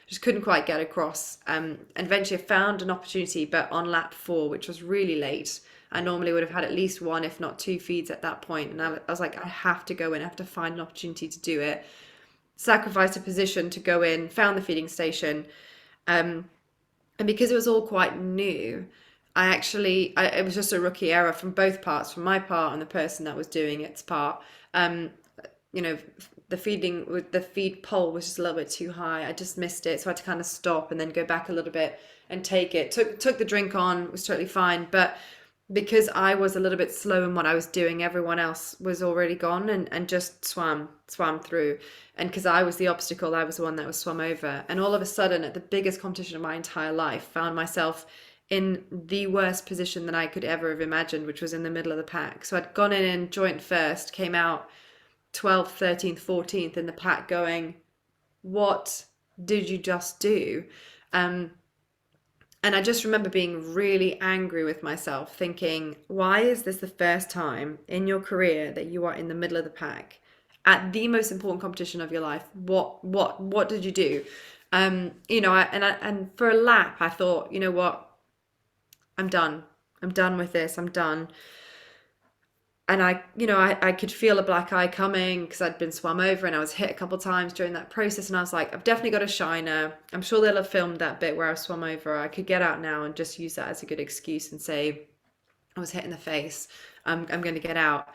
just couldn't quite get across. And eventually I found an opportunity, but on lap 4, which was really late. I normally would have had at least 1, if not 2 feeds at that point. And I was like, I have to go in. I have to find an opportunity to do it. Sacrificed a position to go in, found the feeding station. And because it was all quite new, it was just a rookie error from both parts, from my part and the person that was doing its part. The feed pole was just a little bit too high. I just missed it. So I had to kind of stop and then go back a little bit and take it. Took the drink on, was totally fine. But because I was a little bit slow in what I was doing, everyone else was already gone and just swam through. And because I was the obstacle, I was the one that was swum over. And all of a sudden, at the biggest competition of my entire life, found myself in the worst position that I could ever have imagined, which was in the middle of the pack. So I'd gone in joint first, came out 12th, 13th, 14th in the pack going, what did you just do? And I just remember being really angry with myself, thinking, why is this the first time in your career that you are in the middle of the pack at the most important competition of your life? What did you do? And for a lap, I thought, you know what? I'm done. I'm done with this. I'm done. And I could feel a black eye coming because I'd been swum over and I was hit a couple times during that process. And I was like, I've definitely got a shiner. I'm sure they'll have filmed that bit where I swum over. I could get out now and just use that as a good excuse and say, I was hit in the face. I'm going to get out.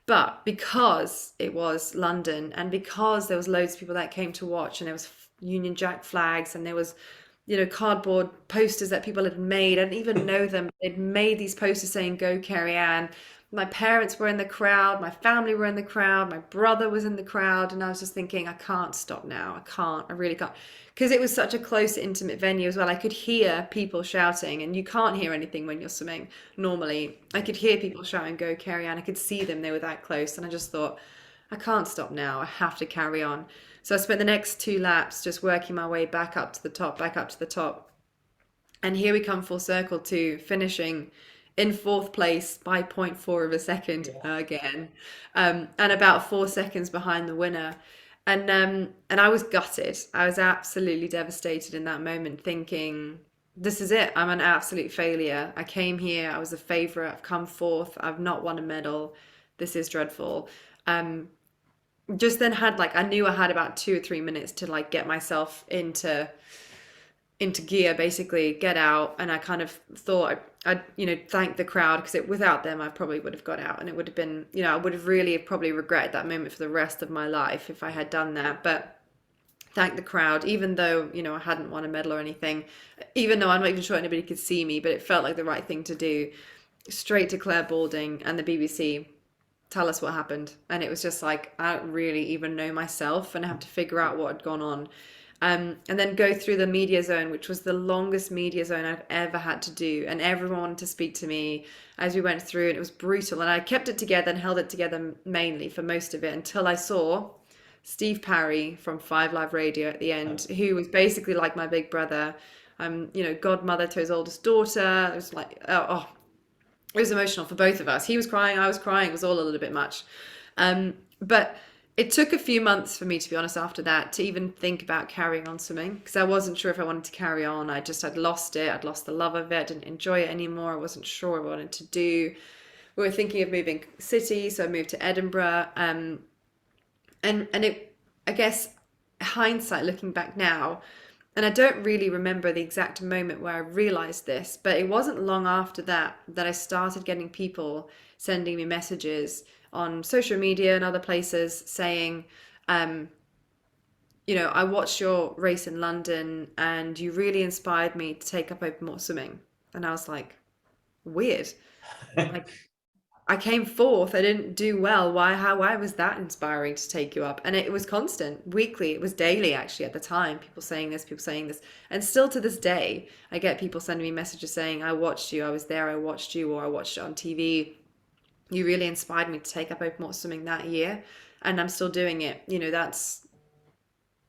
But because it was London and because there was loads of people that came to watch and there was Union Jack flags and there was cardboard posters that people had made. I didn't even know them. They'd made these posters saying "Go Keri-Anne." My parents were in the crowd, my family were in the crowd, my brother was in the crowd, and I was just thinking, I can't stop now. I can't. I really can't. Because it was such a close, intimate venue as well. I could hear people shouting, and you can't hear anything when you're swimming normally. I could hear people shouting, "Go Keri-Anne." I could see them, they were that close, and I just thought, I can't stop now. I have to carry on. So I spent the next 2 laps just working my way back up to the top, back up to the top. And here we come full circle to finishing in fourth place by 0.4 of a second again, and about 4 seconds behind the winner. And I was gutted. I was absolutely devastated in that moment, thinking, this is it. I'm an absolute failure. I came here. I was a favorite. I've come fourth. I've not won a medal. This is dreadful. Just then I knew I had about 2 or 3 minutes to get myself into gear, basically get out. And I kind of thought I'd thank the crowd, because without them I probably would have got out, and it would have been, I would have really probably regretted that moment for the rest of my life if I had done that. But thank the crowd, even though I hadn't won a medal or anything, even though I'm not even sure anybody could see me, but it felt like the right thing to do. Straight to Claire Balding and the BBC, tell us what happened. And it was just like, I don't really even know myself, and I have to figure out what had gone on. And then go through the media zone, which was the longest media zone I've ever had to do. And everyone wanted to speak to me as we went through, and it was brutal. And I kept it together and held it together mainly for most of it, until I saw Steve Parry from 5 Live Radio at the end, who was basically like my big brother. Godmother to his oldest daughter. It was like, it was emotional for both of us. He was crying, I was crying. It was all a little bit much. But it took a few months for me, to be honest, after that, to even think about carrying on swimming, because I wasn't sure if I wanted to carry on. I'd lost it. I'd lost the love of it. I didn't enjoy it anymore. I wasn't sure what I wanted to do. We were thinking of moving cities, so I moved to Edinburgh. And it, I guess, hindsight, looking back now, and I don't really remember the exact moment where I realized this, but it wasn't long after that I started getting people sending me messages on social media and other places saying, I watched your race in London and you really inspired me to take up open water swimming. And I was like, weird. I came fourth. I didn't do well. Why was that inspiring to take you up? And it was constant, weekly. It was daily, actually, at the time. People saying this, people saying this. And still to this day, I get people sending me messages saying, I watched you, I was there, I watched you, or I watched it on TV. You really inspired me to take up open water swimming that year. And I'm still doing it. That's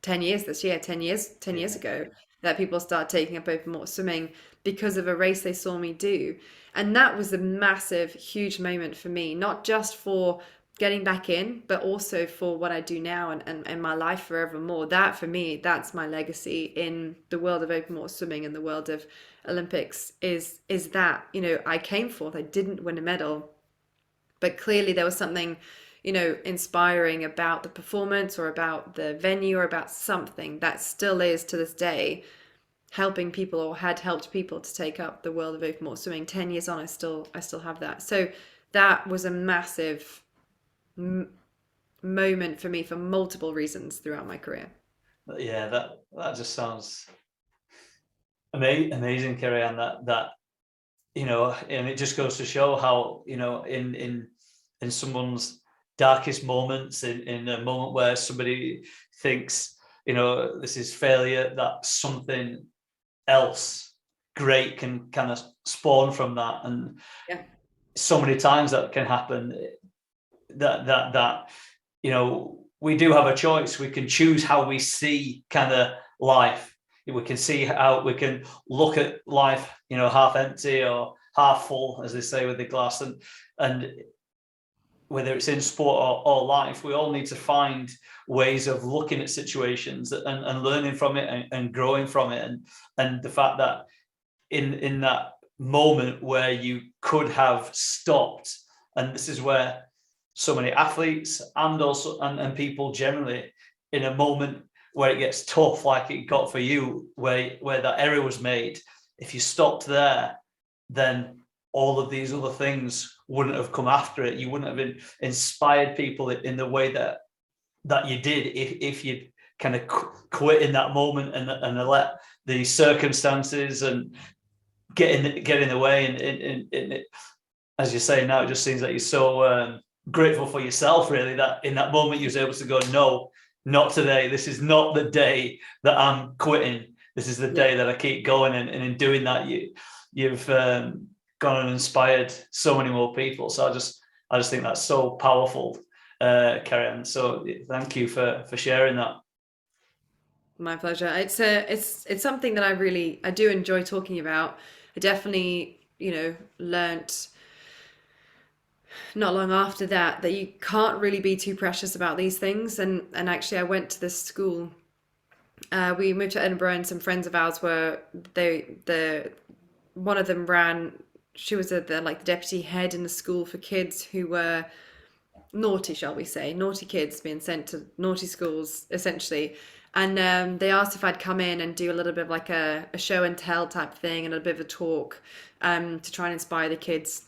10 years this year, 10 years ago, that people start taking up open water swimming because of a race they saw me do. And that was a massive, huge moment for me, not just for getting back in, but also for what I do now and my life forevermore. That, for me, that's my legacy in the world of open water swimming and the world of Olympics, is that, I came fourth. I didn't win a medal, but clearly there was something, inspiring about the performance or about the venue or about something that still is to this day helping people, or had helped people, to take up the world of open water swimming. 10 years on, I still have that. So that was a massive moment for me for multiple reasons throughout my career. Yeah, that just sounds amazing, Keri-Anne. That and it just goes to show how, in someone's darkest moments, in a moment where somebody thinks, this is failure, that something else great can kind of spawn from that. And so many times that can happen, that we do have a choice. We can choose how we see kind of life. We can see how we can look at life, half empty or half full, as they say, with the glass. And whether it's in sport or life, we all need to find ways of looking at situations and learning from it and growing from it. And the fact that in that moment where you could have stopped, and this is where so many athletes and also and people generally, in a moment where it gets tough, like it got for you, where that error was made, if you stopped there, then all of these other things wouldn't have come after it. You wouldn't have inspired people in the way that you did if you'd kind of quit in that moment and let the circumstances and get in the way. And as you say now, it just seems like you're so grateful for yourself, really, that in that moment you was able to go, no, not today. This is not the day that I'm quitting. This is the day that I keep going. And in doing that, you've gone and inspired so many more people. So I just think that's so powerful, Keri-Anne. So thank you for sharing that. My pleasure. It's something that I do enjoy talking about. I definitely, learnt not long after that you can't really be too precious about these things. And actually, I went to this school. We moved to Edinburgh, and some friends of ours one of them ran. She was the deputy head in the school for kids who were naughty, shall we say, naughty kids being sent to naughty schools, essentially. And they asked if I'd come in and do a little bit of like a show and tell type thing and a bit of a talk to try and inspire the kids.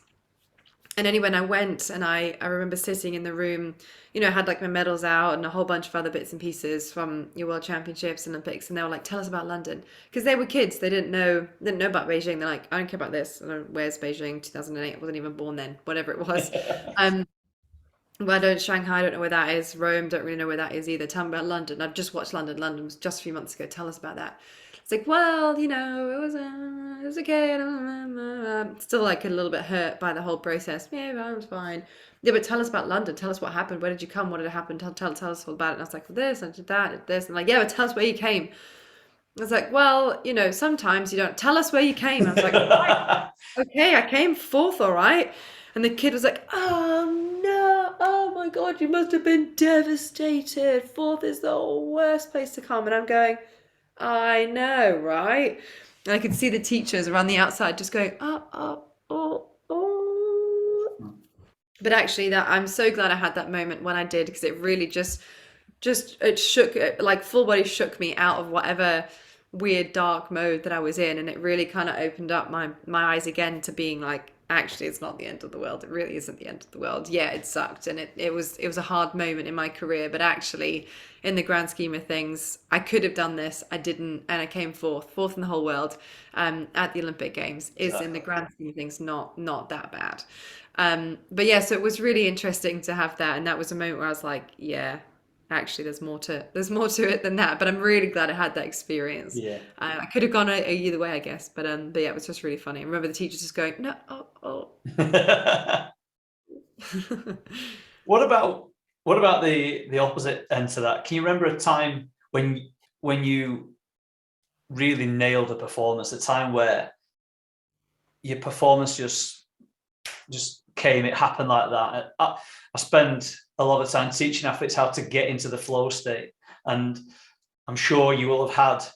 And anyway, when I went, and I remember sitting in the room, I had like my medals out and a whole bunch of other bits and pieces from your World Championships, Olympics, and they were like, "Tell us about London," because they were kids. They didn't know about Beijing. They're like, "I don't care about this. I don't, where's Beijing? 2008. I wasn't even born then. Whatever it was." Well, I don't Shanghai. I don't know where that is. Rome. Don't really know where that is either. Tell me about London. I've just watched London. London was just a few months ago. Tell us about that. It's like, well, it was okay. Still like a little bit hurt by the whole process. Yeah, I was fine. Yeah, but tell us about London. Tell us what happened. Where did you come? What did happen? Tell us all about it. And I was like, well, this, I did that, I did this. And like, yeah, but tell us where you came. I was like, well, sometimes you don't tell us where you came. I was like, right, okay, I came fourth, all right. And the kid was like, oh no, oh my God, you must have been devastated. Fourth is the worst place to come. And I'm going, I know, right? And I could see the teachers around the outside just going, oh. But actually, that I'm so glad I had that moment when I did, because it really just it shook, like full body shook me out of whatever weird dark mode that I was in, and it really kind of opened up my eyes again to being like, actually, it's not the end of the world. It really isn't the end of the world. Yeah, it sucked, and it was a hard moment in my career, but actually, in the grand scheme of things, I could have done this. I didn't, and I came fourth in the whole world at the Olympic Games. Is in the grand scheme of things not that bad. But yeah, so it was really interesting to have that, and that was a moment where I was like, yeah, actually there's more to it than that. But I'm really glad I had that experience. Yeah. I could have gone either way, I guess, but yeah, it was just really funny. I remember the teachers just going, no, oh. What about the opposite end to that? Can you remember a time when you really nailed a performance, a time where your performance just came, it happened like that? I spend a lot of time teaching athletes how to get into the flow state, and I'm sure you will have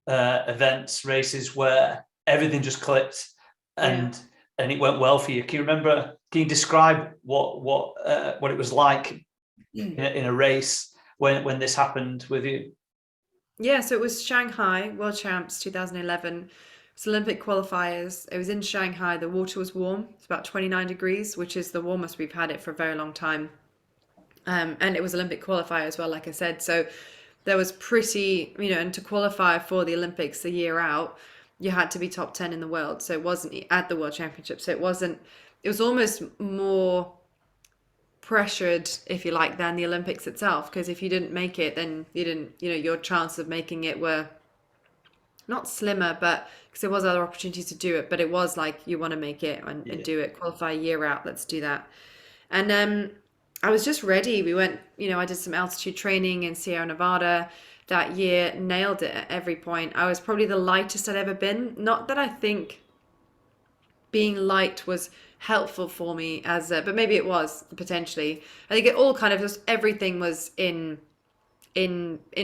had events, races where everything just clicked and it went well for you. Can you describe what it was like in a race when this happened with you? Yeah, so it was Shanghai World Champs 2011. It's Olympic qualifiers. It was in Shanghai. The water was warm. It's about 29 degrees, which is the warmest we've had it for a very long time. And it was Olympic qualifier as well, like I said. So there was pretty, and to qualify for the Olympics a year out, you had to be top 10 in the world. So it wasn't at the World Championship. So it was almost more pressured, if you like, than the Olympics itself. Because if you didn't make it, then you didn't, your chances of making it were not slimmer, but because there was other opportunities to do it. But it was like, you want to make it and do it, qualify a year out, let's do that. And I was just ready. We went, I did some altitude training in Sierra Nevada that year, nailed it at every point. I was probably the lightest I'd ever been. Not that I think being light was helpful for me but maybe it was potentially. I think it all kind of just, everything was in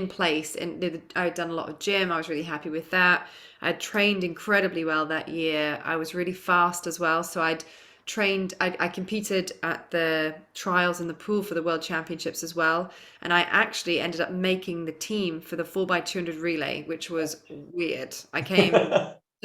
place. And I had done a lot of gym. I was really happy with that. I trained incredibly well that year. I was really fast as well. So I'd trained, I competed at the trials in the pool for the World Championships as well, and I actually ended up making the team for the 4x200 relay, which was weird. I came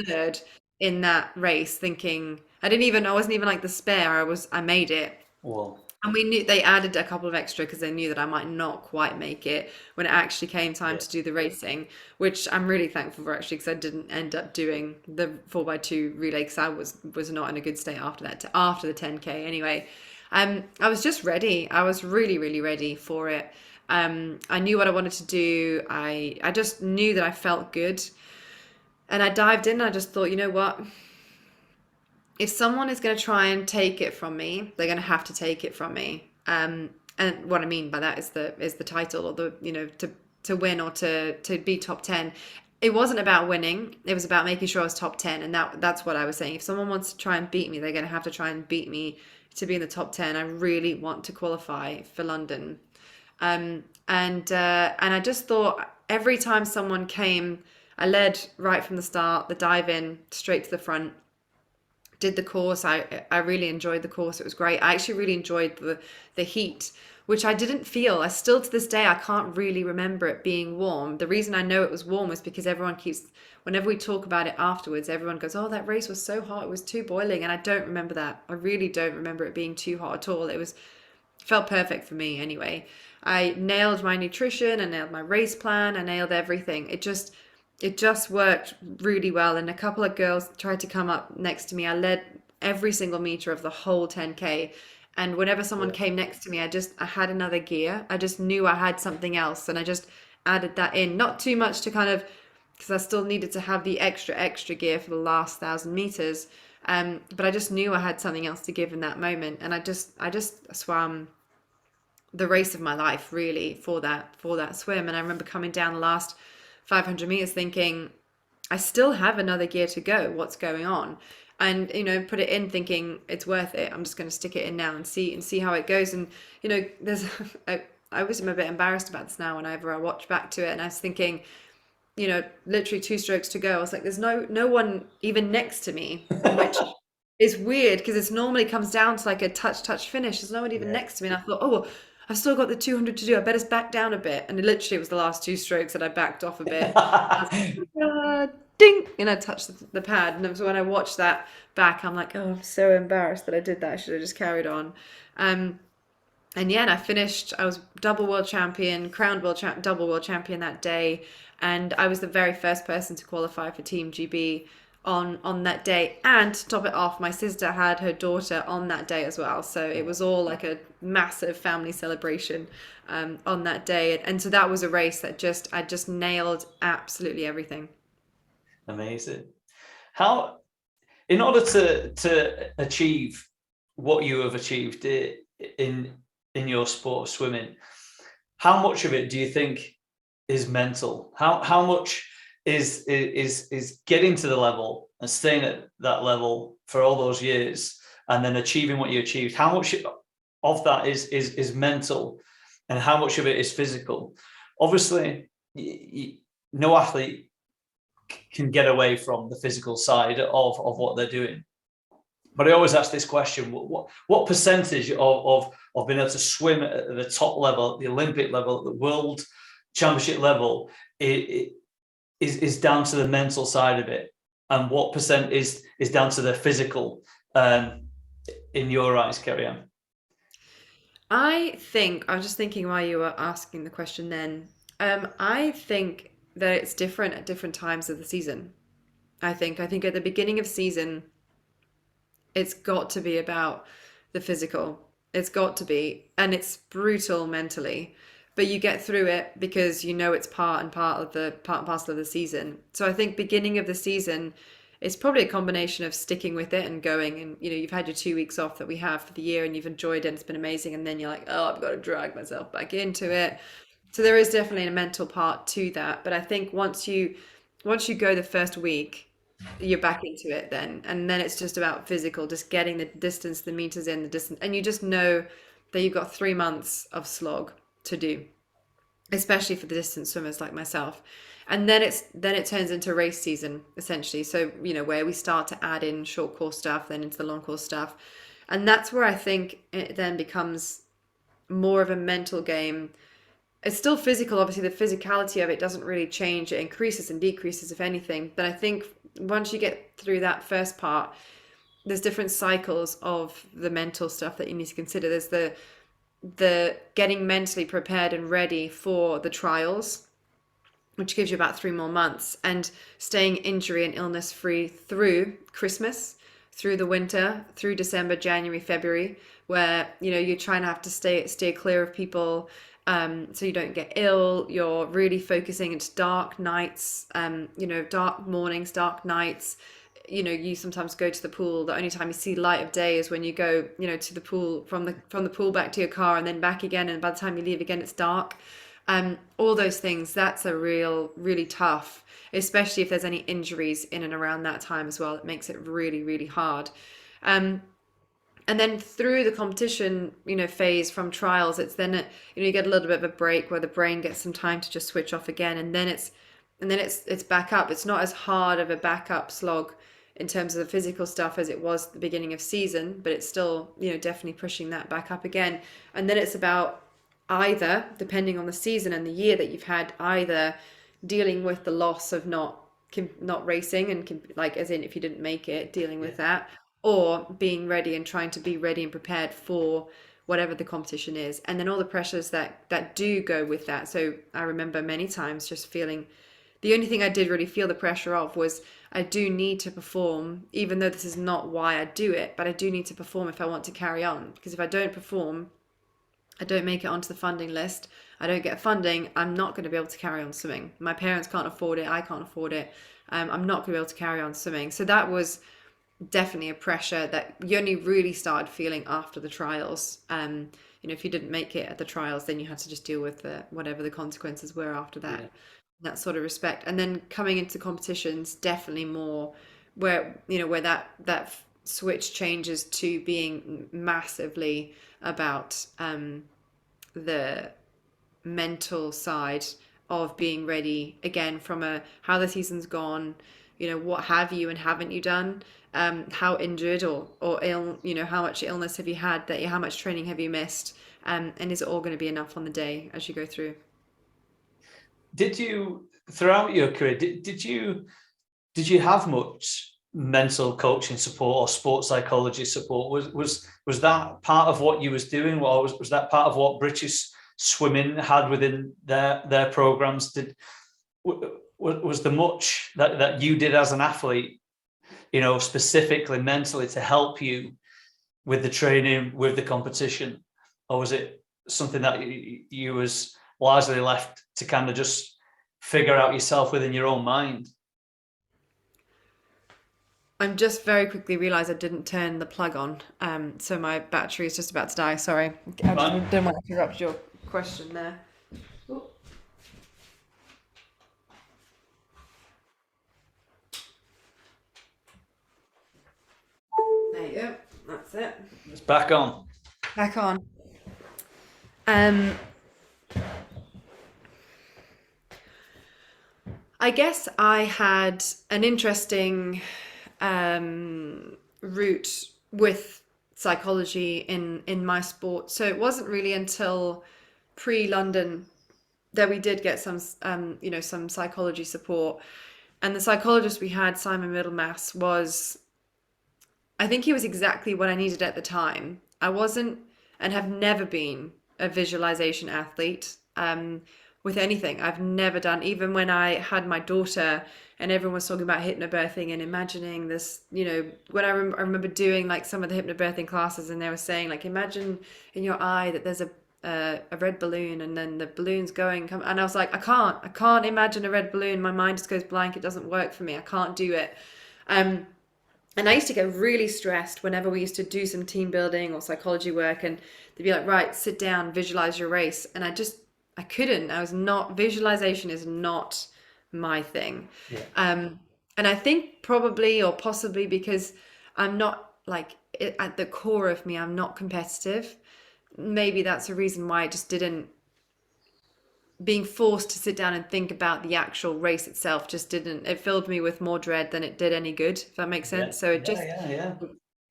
third in that race, thinking I wasn't even like the spare. I made it. Whoa. And we knew they added a couple of extra because they knew that I might not quite make it when it actually came time Yeah. to do the racing, which I'm really thankful for actually because I didn't end up doing the 4x2 relay because I was not in a good state after that, after the 10K anyway. I was just ready. I was really, really ready for it. I knew what I wanted to do. I just knew that I felt good. And I dived in and I just thought, you know what? If someone is going to try and take it from me, they're going to have to take it from me. And what I mean by that is the title or the to win or to be top 10. It wasn't about winning. It was about making sure I was top 10, and that's what I was saying. If someone wants to try and beat me, they're going to have to try and beat me to be in the top 10. I really want to qualify for London. And I just thought every time someone came, I led right from the start, the dive in straight to the front, did the course. I really enjoyed the course. It was great. I actually really enjoyed the heat, which I didn't feel. I still to this day I can't really remember it being warm. The reason I know it was warm was because everyone keeps, whenever we talk about it afterwards, everyone goes, "Oh, that race was so hot. It was too boiling." And I don't remember that. I really don't remember it being too hot at all. It was felt perfect for me anyway. I nailed my nutrition, I nailed my race plan, I nailed everything. It just worked really well. And a couple of girls tried to come up next to me. I led every single meter of the whole 10K. And whenever someone Yeah. came next to me, I had another gear. I just knew I had something else, and I just added that in. Not too much to kind of, because I still needed to have the extra gear for the last 1,000 meters. But I just knew I had something else to give in that moment, and I just swam the race of my life really for that swim. And I remember coming down the last 500 meters thinking, I still have another gear to go. What's going on? And put it in thinking it's worth it. I'm just going to stick it in now and see how it goes. And there's I always am a bit embarrassed about this now whenever I watch back to it, and I was thinking, literally 2 strokes to go. I was like, there's no one even next to me, which is weird because it's normally comes down to like a touch finish. There's no one even Yeah. next to me, and I thought, oh, I've still got the 200 to do. I better back down a bit. And it was the last 2 strokes that I backed off a bit. I was like, ding, and I touched the pad. And so when I watched that back, I'm like, oh, I'm so embarrassed that I did that. I should have just carried on. And yeah, and I finished. I was double world champion, crowned double world champion that day, and I was the very first person to qualify for Team GB on that day. And to top it off, my sister had her daughter on that day as well, so it was all like a massive family celebration on that day. And so that was a race that I just nailed absolutely everything. Amazing. How, in order to achieve what you have achieved in your sport of swimming, how much of it do you think is mental? How much is getting to the level and staying at that level for all those years and then achieving what you achieved? How much of that is mental, and how much of it is physical? Obviously, no athlete can get away from the physical side of what they're doing. But I always ask this question: what percentage of being able to swim at the top level, at the Olympic level, at the World Championship level, is down to the mental side of it, and what percent is down to the physical? In your eyes, Keri-Anne? I think I was just thinking while you were asking the question then. I think that it's different at different times of the season. I think at the beginning of season, it's got to be about the physical. It's got to be, and it's brutal mentally, but you get through it because it's part and parcel of the season. So I think beginning of the season, it's probably a combination of sticking with it and going, and you've had your 2 weeks off that we have for the year and you've enjoyed it and it's been amazing, and then you're like, oh, I've got to drag myself back into it. So there is definitely a mental part to that, but I think once you go the first week, you're back into it then, and then it's just about physical, just getting the distance, the meters in the distance, and you just know that you've got 3 months of slog to do, especially for the distance swimmers like myself. And then it turns into race season essentially, so where we start to add in short course stuff, then into the long course stuff, and that's where I think it then becomes more of a mental game. It's still physical, obviously the physicality of it doesn't really change. It increases and decreases if anything, but I think once you get through that first part, there's different cycles of the mental stuff that you need to consider. There's the getting mentally prepared and ready for the trials, which gives you about 3 more months, and staying injury and illness free through Christmas, through the winter, through December, January, February, where you're trying to have to stay clear of people, so you don't get ill. You're really focusing. It's dark nights, dark mornings, dark nights. You sometimes go to the pool. The only time you see light of day is when you go, to the pool, from the pool back to your car and then back again. And by the time you leave again, it's dark. All those things, that's a really tough, especially if there's any injuries in and around that time as well. It makes it really, really hard. And then through the competition, phase from trials, it's then, you get a little bit of a break where the brain gets some time to just switch off again. And then it's back up. It's not as hard of a backup slog in terms of the physical stuff as it was at the beginning of season, but it's still, definitely pushing that back up again. And then it's about either, depending on the season and the year that you've had, either dealing with the loss of not racing and like, as in if you didn't make it, dealing with that, or being ready and trying to be ready and prepared for whatever the competition is. And then all the pressures that do go with that. So I remember many times just feeling, the only thing I did really feel the pressure of was, I do need to perform, even though this is not why I do it, but I do need to perform if I want to carry on. Because if I don't perform, I don't make it onto the funding list, I don't get funding, I'm not going to be able to carry on swimming. My parents can't afford it, I can't afford it. I'm not going to be able to carry on swimming. So that was definitely a pressure that you only really started feeling after the trials. If you didn't make it at the trials, then you had to just deal with whatever the consequences were after that. Yeah. That sort of respect. And then coming into competitions, definitely more where that switch changes to being massively about the mental side of being ready again, from how the season's gone, what have you and haven't you done, how injured or ill, how much illness have you had, how much training have you missed, and is it all going to be enough on the day as you go through? Did you, throughout your career, did you have much mental coaching support or sports psychology support? Was that part of what you was doing, or was that part of what British Swimming had within their programs? Was there much that you did as an athlete, specifically mentally, to help you with the training, with the competition, or was it something that you was largely left to kind of just figure out yourself within your own mind? I'm just very quickly realised I didn't turn the plug on, so my battery is just about to die. Sorry, I don't want to interrupt your question there. Ooh. There you go. That's it. It's back on. Back on. I guess I had an interesting route with psychology in my sport. So it wasn't really until pre-London that we did get some some psychology support. And the psychologist we had, Simon Middlemass, I think he was exactly what I needed at the time. I wasn't and have never been a visualization athlete with anything. I've never done, even when I had my daughter and everyone was talking about hypnobirthing and imagining this, when I remember doing like some of the hypnobirthing classes, and they were saying, like, imagine in your eye that there's a red balloon and then the balloon's going, and I was like, I can't imagine a red balloon. My mind just goes blank. It doesn't work for me. I can't do it. And I used to get really stressed whenever we used to do some team building or psychology work, and they'd be like, right, sit down, visualize your race. And I couldn't. Visualization is not my thing. Yeah. And I think probably or possibly because I'm not, like, at the core of me, I'm not competitive. Maybe that's a reason why I just didn't, being forced to sit down and think about the actual race itself just didn't, it filled me with more dread than it did any good, if that makes sense. So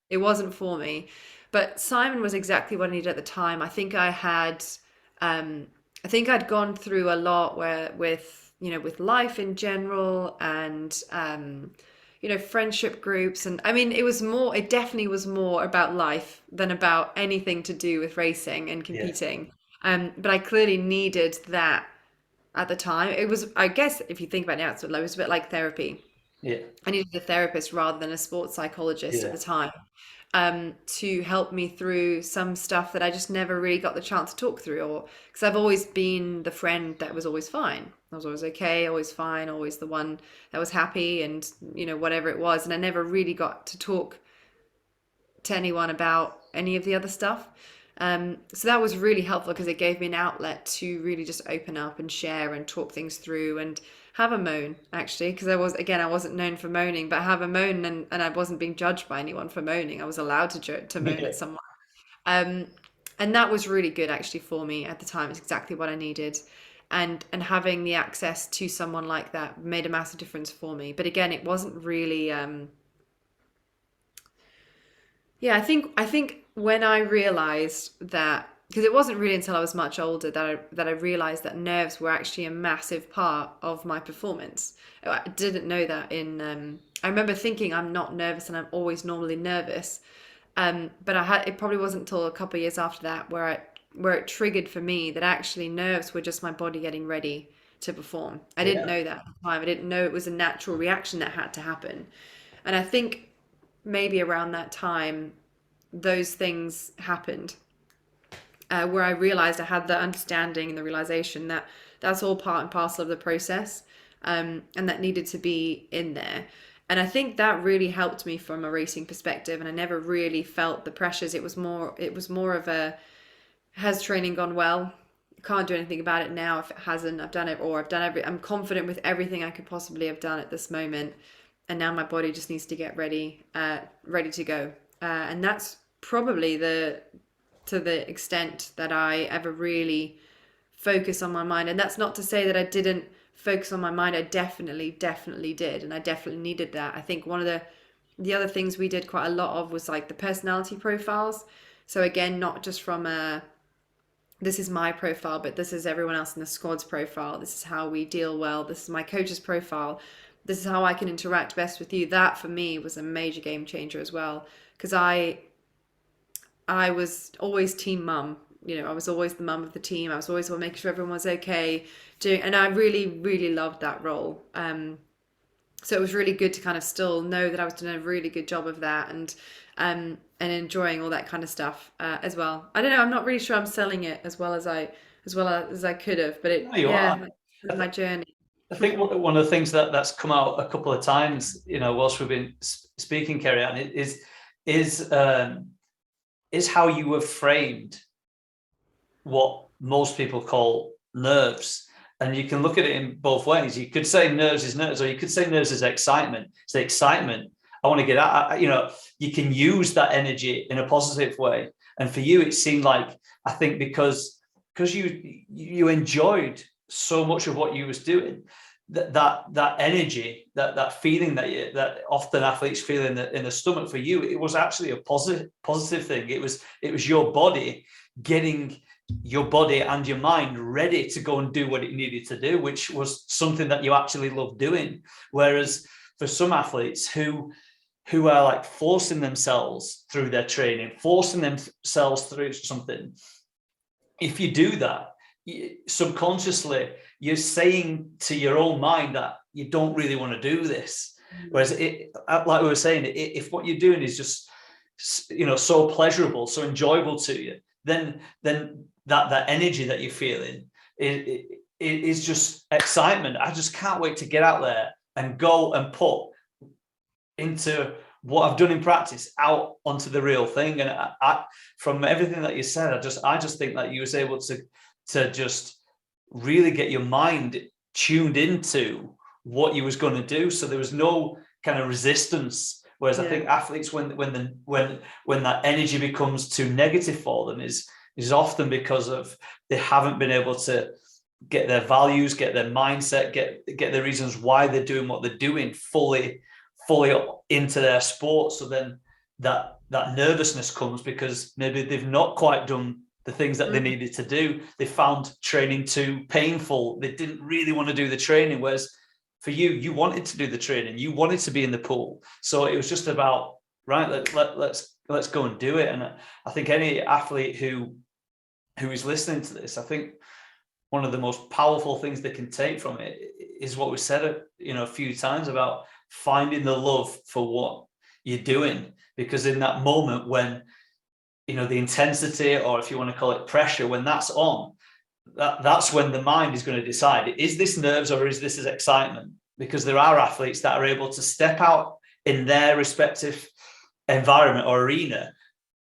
it wasn't for me. But Simon was exactly what I needed at the time. I think I'd gone through a lot with life in general, and friendship groups. And I mean, it definitely was more about life than about anything to do with racing and Yeah. competing. But I clearly needed that at the time. It was, I guess, if you think about it now, it was a bit like therapy. Yeah. I needed a therapist rather than a sports psychologist at Yeah. the time, to help me through some stuff that I just never really got the chance to talk through, or because I've always been the friend that was always fine. I was always okay, always fine, always the one that was happy, and whatever it was, and I never really got to talk to anyone about any of the other stuff. So that was really helpful because it gave me an outlet to really just open up and share and talk things through and have a moan, actually, because I wasn't known for moaning, but have a moan, and I wasn't being judged by anyone for moaning. I was allowed to moan Yeah. at someone. Um, and that was really good actually for me at the time. It's exactly what I needed. And having the access to someone like that made a massive difference for me. But again, it wasn't really yeah, I think when I realized that, because it wasn't really until I was much older that I realized that nerves were actually a massive part of my performance. I didn't know that I remember thinking I'm not nervous and I'm always normally nervous. But it probably wasn't until a couple of years after that where it triggered for me that actually nerves were just my body getting ready to perform. I didn't Yeah. know that at the time. I didn't know it was a natural reaction that had to happen. And I think maybe around that time, those things happened, where I realized I had the understanding and the realization that that's all part and parcel of the process, and that needed to be in there. And I think that really helped me from a racing perspective. And I never really felt the pressures. It was more of a, has training gone well? Can't do anything about it now. If it hasn't, I've done it, or I'm confident with everything I could possibly have done at this moment, and now my body just needs to get ready to go. And that's probably to the extent that I ever really focus on my mind. And that's not to say that I didn't focus on my mind. I definitely did, and I definitely needed that. I think one of the other things we did quite a lot of was like the personality profiles. So again, not just from a, this is my profile, but this is everyone else in the squad's profile. This is how we deal well. This is my coach's profile. This is how I can interact best with you. That for me was a major game changer as well, because I was always team mum. I was always the mum of the team. I was always making sure everyone was okay, and I really loved that role. So it was really good to kind of still know that I was doing a really good job of that, and enjoying all that kind of stuff as well. I don't know. I'm not really sure I'm selling it as well as I could have, but No, you are. my journey. I think one of the things that's come out a couple of times, whilst we've been speaking, Keri-Anne, is how you have framed what most people call nerves. And you can look at it in both ways. You could say nerves is nerves, or you could say nerves is excitement. It's the excitement. I want to get out. You can use that energy in a positive way. And for you, it seemed like, I think because you enjoyed so much of what you was doing, that energy, that feeling that often athletes feel in the stomach, for you, it was actually a positive thing. It was your body getting your body and your mind ready to go and do what it needed to do, which was something that you actually loved doing. Whereas for some athletes who are like forcing themselves through their training, forcing themselves through something, if you do that, subconsciously you're saying to your own mind that you don't really want to do this. Whereas like we were saying, if what you're doing is just so pleasurable, so enjoyable to you, then that energy that you're feeling is just excitement. I just can't wait to get out there and go and put into what I've done in practice out onto the real thing. And I from everything that you said, I just think that you was able to just really get your mind tuned into what you was going to do. So there was no kind of resistance. Whereas I think athletes, when that energy becomes too negative for them, is often because of they haven't been able to get their values, get their mindset, get the reasons why they're doing what they're doing fully into their sport. So then that nervousness comes because maybe they've not quite done the things that they needed to do. They found training too painful. They didn't really want to do the training. Whereas for you, you wanted to do the training, you wanted to be in the pool. So it was just about, right, let's go and do it. And I think any athlete who is listening to this, I think one of the most powerful things they can take from it is what we said, a few times about finding the love for what you're doing. Because in that moment when, the intensity, or if you want to call it pressure, when that's on, that's when the mind is going to decide, is this nerves or is this excitement? Because there are athletes that are able to step out in their respective environment or arena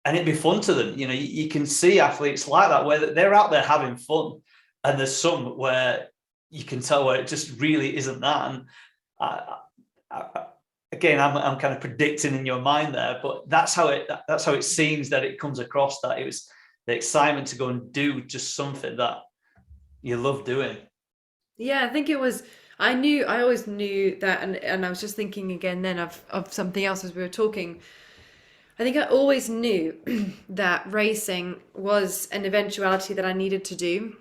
and it'd be fun to them. You can see athletes like that where they're out there having fun, and there's some where you can tell where it just really isn't that. And again, I'm kind of predicting in your mind there, but that's how it seems that it comes across, that it was the excitement to go and do just something that you love doing. Yeah, I think it was. I always knew that, and I was just thinking again then of something else as we were talking. I think I always knew that racing was an eventuality that I needed to do.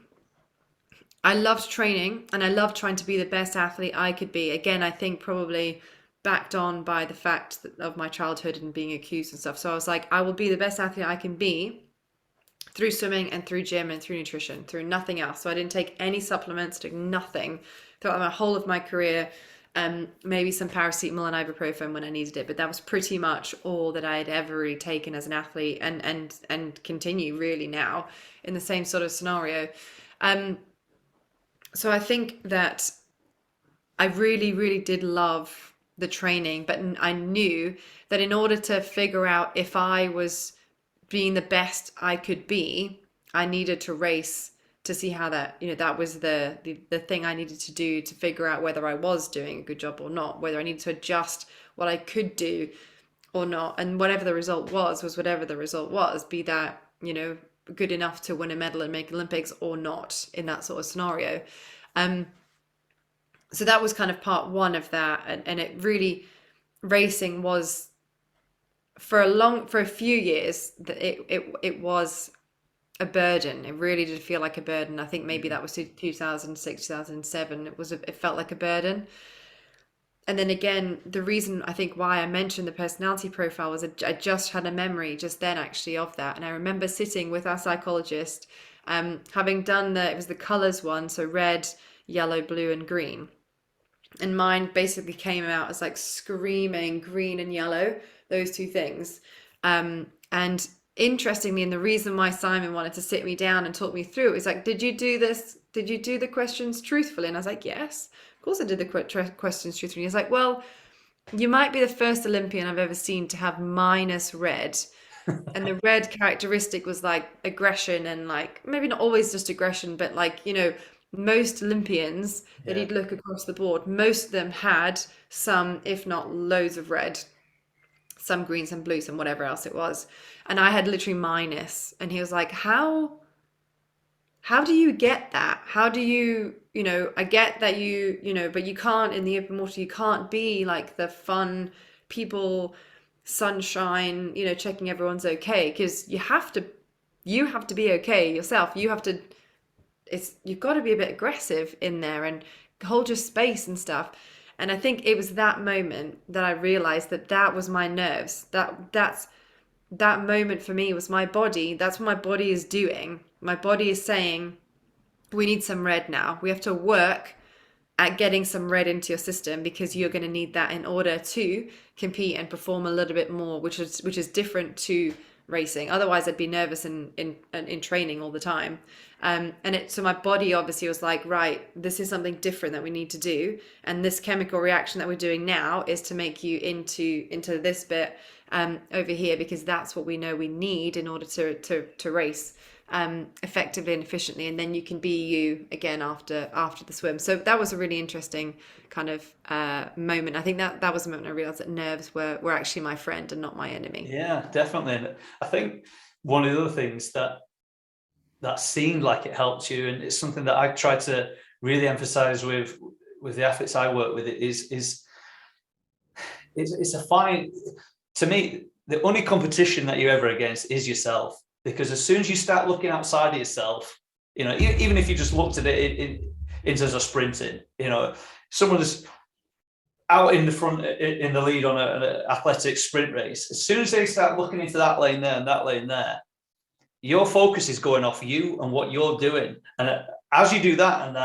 I loved training and I loved trying to be the best athlete I could be. Again, I think probably backed on by the fact of my childhood and being accused and stuff. So I was like, I will be the best athlete I can be through swimming and through gym and through nutrition, through nothing else. So I didn't take any supplements, took nothing throughout my whole of my career. Maybe some paracetamol and ibuprofen when I needed it, but that was pretty much all that I had ever really taken as an athlete, and continue really now in the same sort of scenario. So I think that I really, really did love the training, but I knew that in order to figure out if I was being the best I could be, I needed to race to see how that, that was the thing I needed to do to figure out whether I was doing a good job or not, whether I needed to adjust what I could do or not. And whatever the result was whatever the result was, be that, good enough to win a medal and make Olympics or not in that sort of scenario. So that was kind of part one of that. And it really, racing was for a few years, that it was a burden. It really did feel like a burden. I think maybe that was 2006, 2007. It felt like a burden. And then again, the reason I think why I mentioned the personality profile was I just had a memory just then actually of that. And I remember sitting with our psychologist, having done it was the colors one, so red, yellow, blue, and green. And mine basically came out as like screaming green and yellow, those two things. And interestingly, and the reason why Simon wanted to sit me down and talk me through it was like, did you do this? Did you do the questions truthfully? And I was like, yes, of course I did the questions truthfully. He's like, well, you might be the first Olympian I've ever seen to have minus red. And the red characteristic was like aggression, and like maybe not always just aggression, but like, most Olympians that he'd look across the board, most of them had some, if not loads of red, some green, some blue, some whatever else it was. And I had literally minus. And he was like, how do you get that? How do you, I get that but you can't, in the open water, you can't be like the fun people, sunshine, checking everyone's okay, because you have to be okay yourself. You've got to be a bit aggressive in there and hold your space and stuff. And I think it was that moment that I realized that was my nerves. That moment for me was my body. That's what my body is doing. My body is saying, we need some red now. We have to work at getting some red into your system, because you're going to need that in order to compete and perform a little bit more, which is different to racing. Otherwise I'd be nervous in training all the time. So my body obviously was like, right, this is something different that we need to do, and this chemical reaction that we're doing now is to make you into this bit over here, because that's what we know we need in order to race effectively and efficiently, and then you can be you again after the swim. So that was a really interesting kind of moment. I think that was the moment I realized that nerves were actually my friend and not my enemy. Yeah, definitely. And I think one of the other things that seemed like it helped you, and it's something that I try to really emphasize with the athletes I work with, it's a fine, to me, the only competition that you're ever against is yourself. Because as soon as you start looking outside of yourself, even if you just looked at it in terms of sprinting, someone is out in the front in the lead on an athletic sprint race, as soon as they start looking into that lane there and that lane there, your focus is going off you and what you're doing. And as you do that and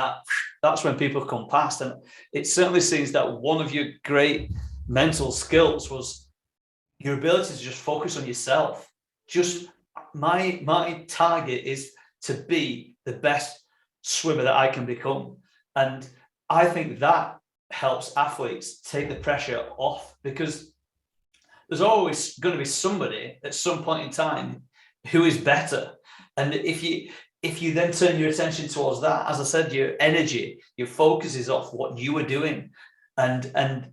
that's when people come past. And it certainly seems that one of your great mental skills was your ability to just focus on yourself. Just my target is to be the best swimmer that I can become. And I think that helps athletes take the pressure off, because there's always going to be somebody at some point in time who is better. And if you then turn your attention towards that, as I said, your energy, your focus is off what you are doing. And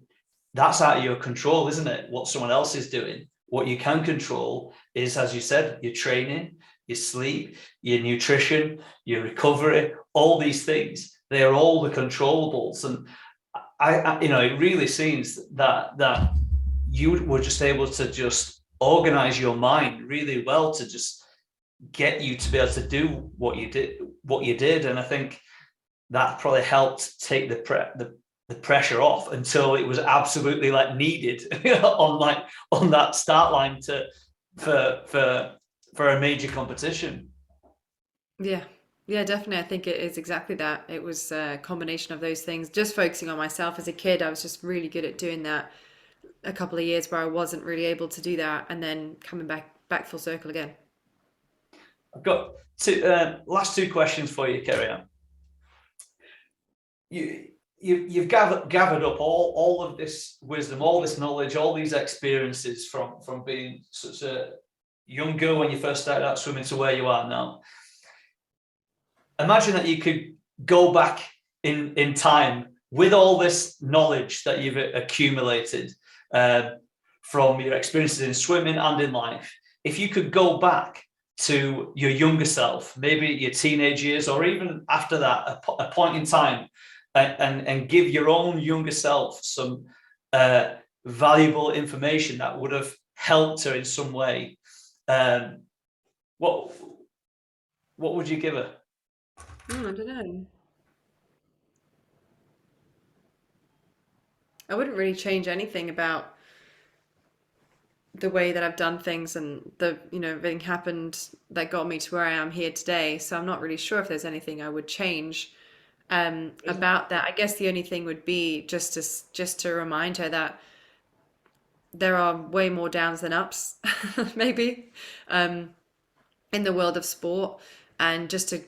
that's out of your control, isn't it? What someone else is doing. What you can control is, as you said, your training, your sleep, your nutrition, your recovery, all these things. They are all the controllables. And I it really seems that you were just able to just organize your mind really well to just get you to be able to do what you did. And I think that probably helped take the pressure off until it was absolutely like needed on that start line for a major competition. Yeah, definitely. I think it is exactly that. It was a combination of those things. Just focusing on myself as a kid, I was just really good at doing that. A couple of years where I wasn't really able to do that, and then coming back full circle again. I've got last two questions for you, Keri-Anne. You've gathered up all of this wisdom, all this knowledge, all these experiences from being such a young girl when you first started out swimming to where you are now. Imagine that you could go back in time with all this knowledge that you've accumulated from your experiences in swimming and in life. If you could go back to your younger self, maybe your teenage years, or even after that, a point in time, and give your own younger self some valuable information that would have helped her in some way, what would you give her? I don't know. I wouldn't really change anything about the way that I've done things, and everything happened that got me to where I am here today. So I'm not really sure if there's anything I would change about that. I guess the only thing would be just to remind her that there are way more downs than ups, maybe, in the world of sport, and just to,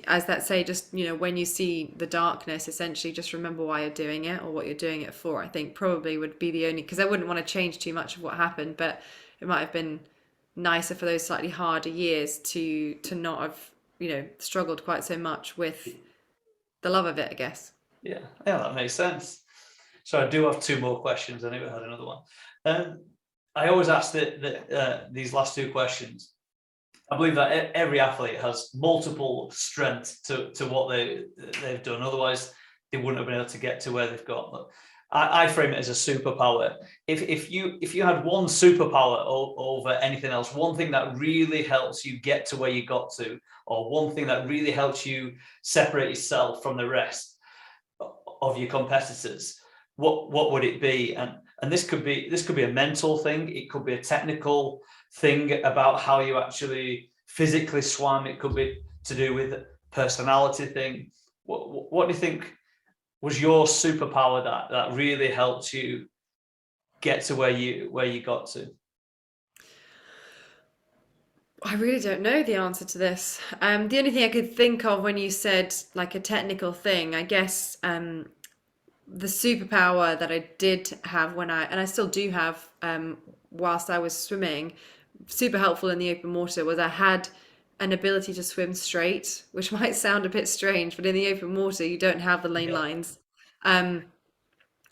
as that say, just when you see the darkness, essentially just remember why you're doing it or what you're doing it for. I think probably would be the only, because I wouldn't want to change too much of what happened, but it might have been nicer for those slightly harder years to not have struggled quite so much with the love of it, I guess. Yeah, that makes sense. So I do have two more questions. I never had another one. I always ask these last two questions. I believe that every athlete has multiple strengths to what they've done. Otherwise, they wouldn't have been able to get to where they've got. But I frame it as a superpower. If you had one superpower over anything else, one thing that really helps you get to where you got to, or one thing that really helps you separate yourself from the rest of your competitors, what would it be? And this could be a mental thing. It could be a technical thing about how you actually physically swam. It could be to do with a personality thing. What do you think was your superpower that really helped you get to where you got to? I really don't know the answer to this. The only thing I could think of when you said like a technical thing, I guess, the superpower that I did have and I still do have, whilst I was swimming, super helpful in the open water, was I had an ability to swim straight, which might sound a bit strange, but in the open water you don't have the lane lines. And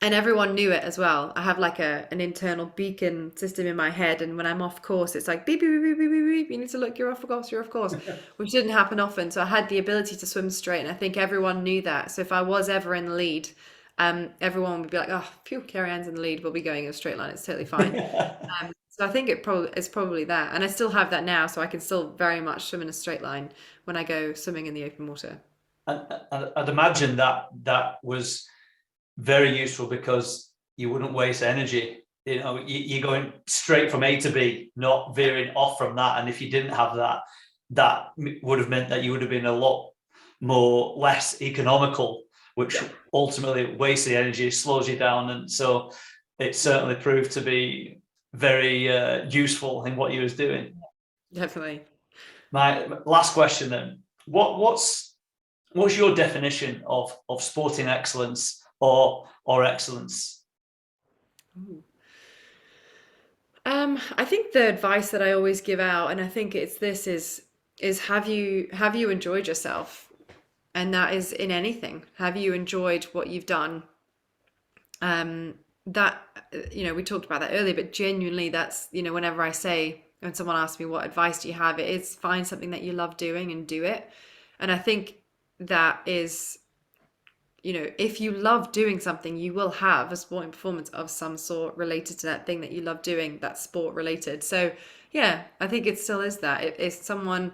everyone knew it as well. I have like an internal beacon system in my head, and when I'm off course, it's like beep, beep, beep, beep, beep, beep, beep. You need to look, you're off course, which didn't happen often. So I had the ability to swim straight, and I think everyone knew that. So if I was ever in the lead, everyone would be like, "Oh, phew, Keri-Anne's in the lead. We'll be going in a straight line. It's totally fine." So I think it's probably that, and I still have that now. So I can still very much swim in a straight line when I go swimming in the open water. And I'd imagine that was very useful, because you wouldn't waste energy. You're going straight from A to B, not veering off from that. And if you didn't have that, that would have meant that you would have been a lot less economical, which ultimately wastes the energy, slows you down. And so it certainly proved to be very useful in what you was doing. Definitely. My last question then, what's your definition of sporting excellence or excellence? Ooh. I think the advice that I always give out, and I think it's this, is have you enjoyed yourself? And that is in anything. Have you enjoyed what you've done? That, we talked about that earlier, but genuinely that's, whenever I say, when someone asks me what advice do you have, it is find something that you love doing and do it. And I think that is, if you love doing something, you will have a sporting performance of some sort related to that thing that you love doing, that's sport related. So yeah, I think it still is that. If someone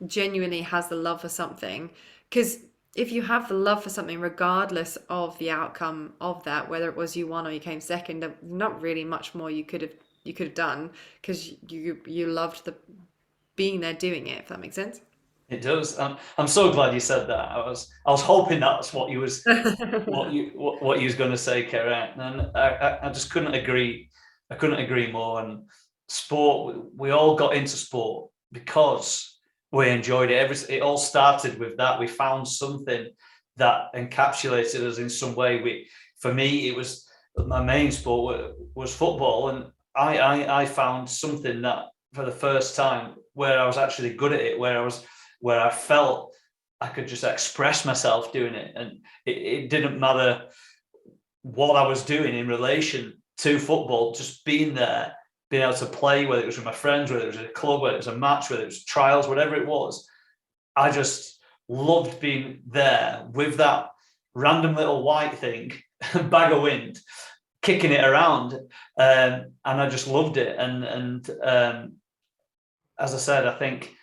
genuinely has the love for something, because if you have the love for something, regardless of the outcome of that, whether it was you won or you came second, there's not really much more you could have done, because you loved the being there doing it, if that makes sense. It does. I'm so glad you said that. I was hoping that's what you was what you was going to say, Keri-Anne, and I just couldn't agree. I couldn't agree more. And sport, we all got into sport because we enjoyed it. It all started with that. We found something that encapsulated us in some way. For me, it was my main sport was football, and I found something that for the first time where I was actually good at it, where I felt I could just express myself doing it. And it didn't matter what I was doing in relation to football, just being there, being able to play, whether it was with my friends, whether it was at a club, whether it was a match, whether it was trials, whatever it was. I just loved being there with that random little white thing, bag of wind, kicking it around. And I just loved it. And as I said, I think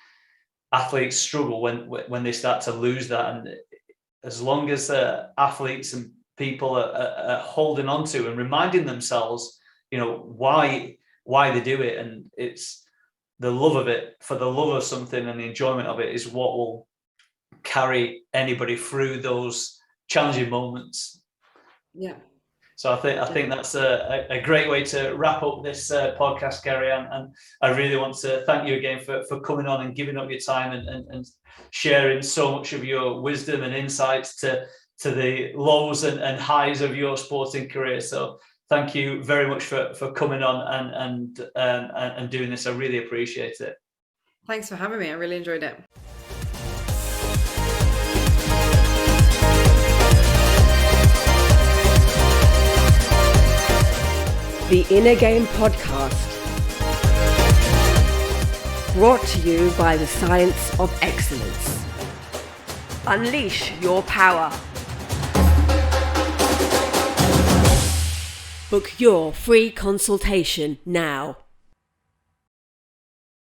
athletes struggle when they start to lose that, and as long as athletes and people are holding on to and reminding themselves, why they do it, and it's the love of it, for the love of something and the enjoyment of it is what will carry anybody through those challenging moments. Yeah. So I think that's a great way to wrap up this podcast, Keri-Anne. And I really want to thank you again for coming on and giving up your time and sharing so much of your wisdom and insights to the lows and highs of your sporting career. So thank you very much for coming on and doing this. I really appreciate it. Thanks for having me. I really enjoyed it. The Inner Game Podcast. Brought to you by the Science of Excellence. Unleash your power. Book your free consultation now.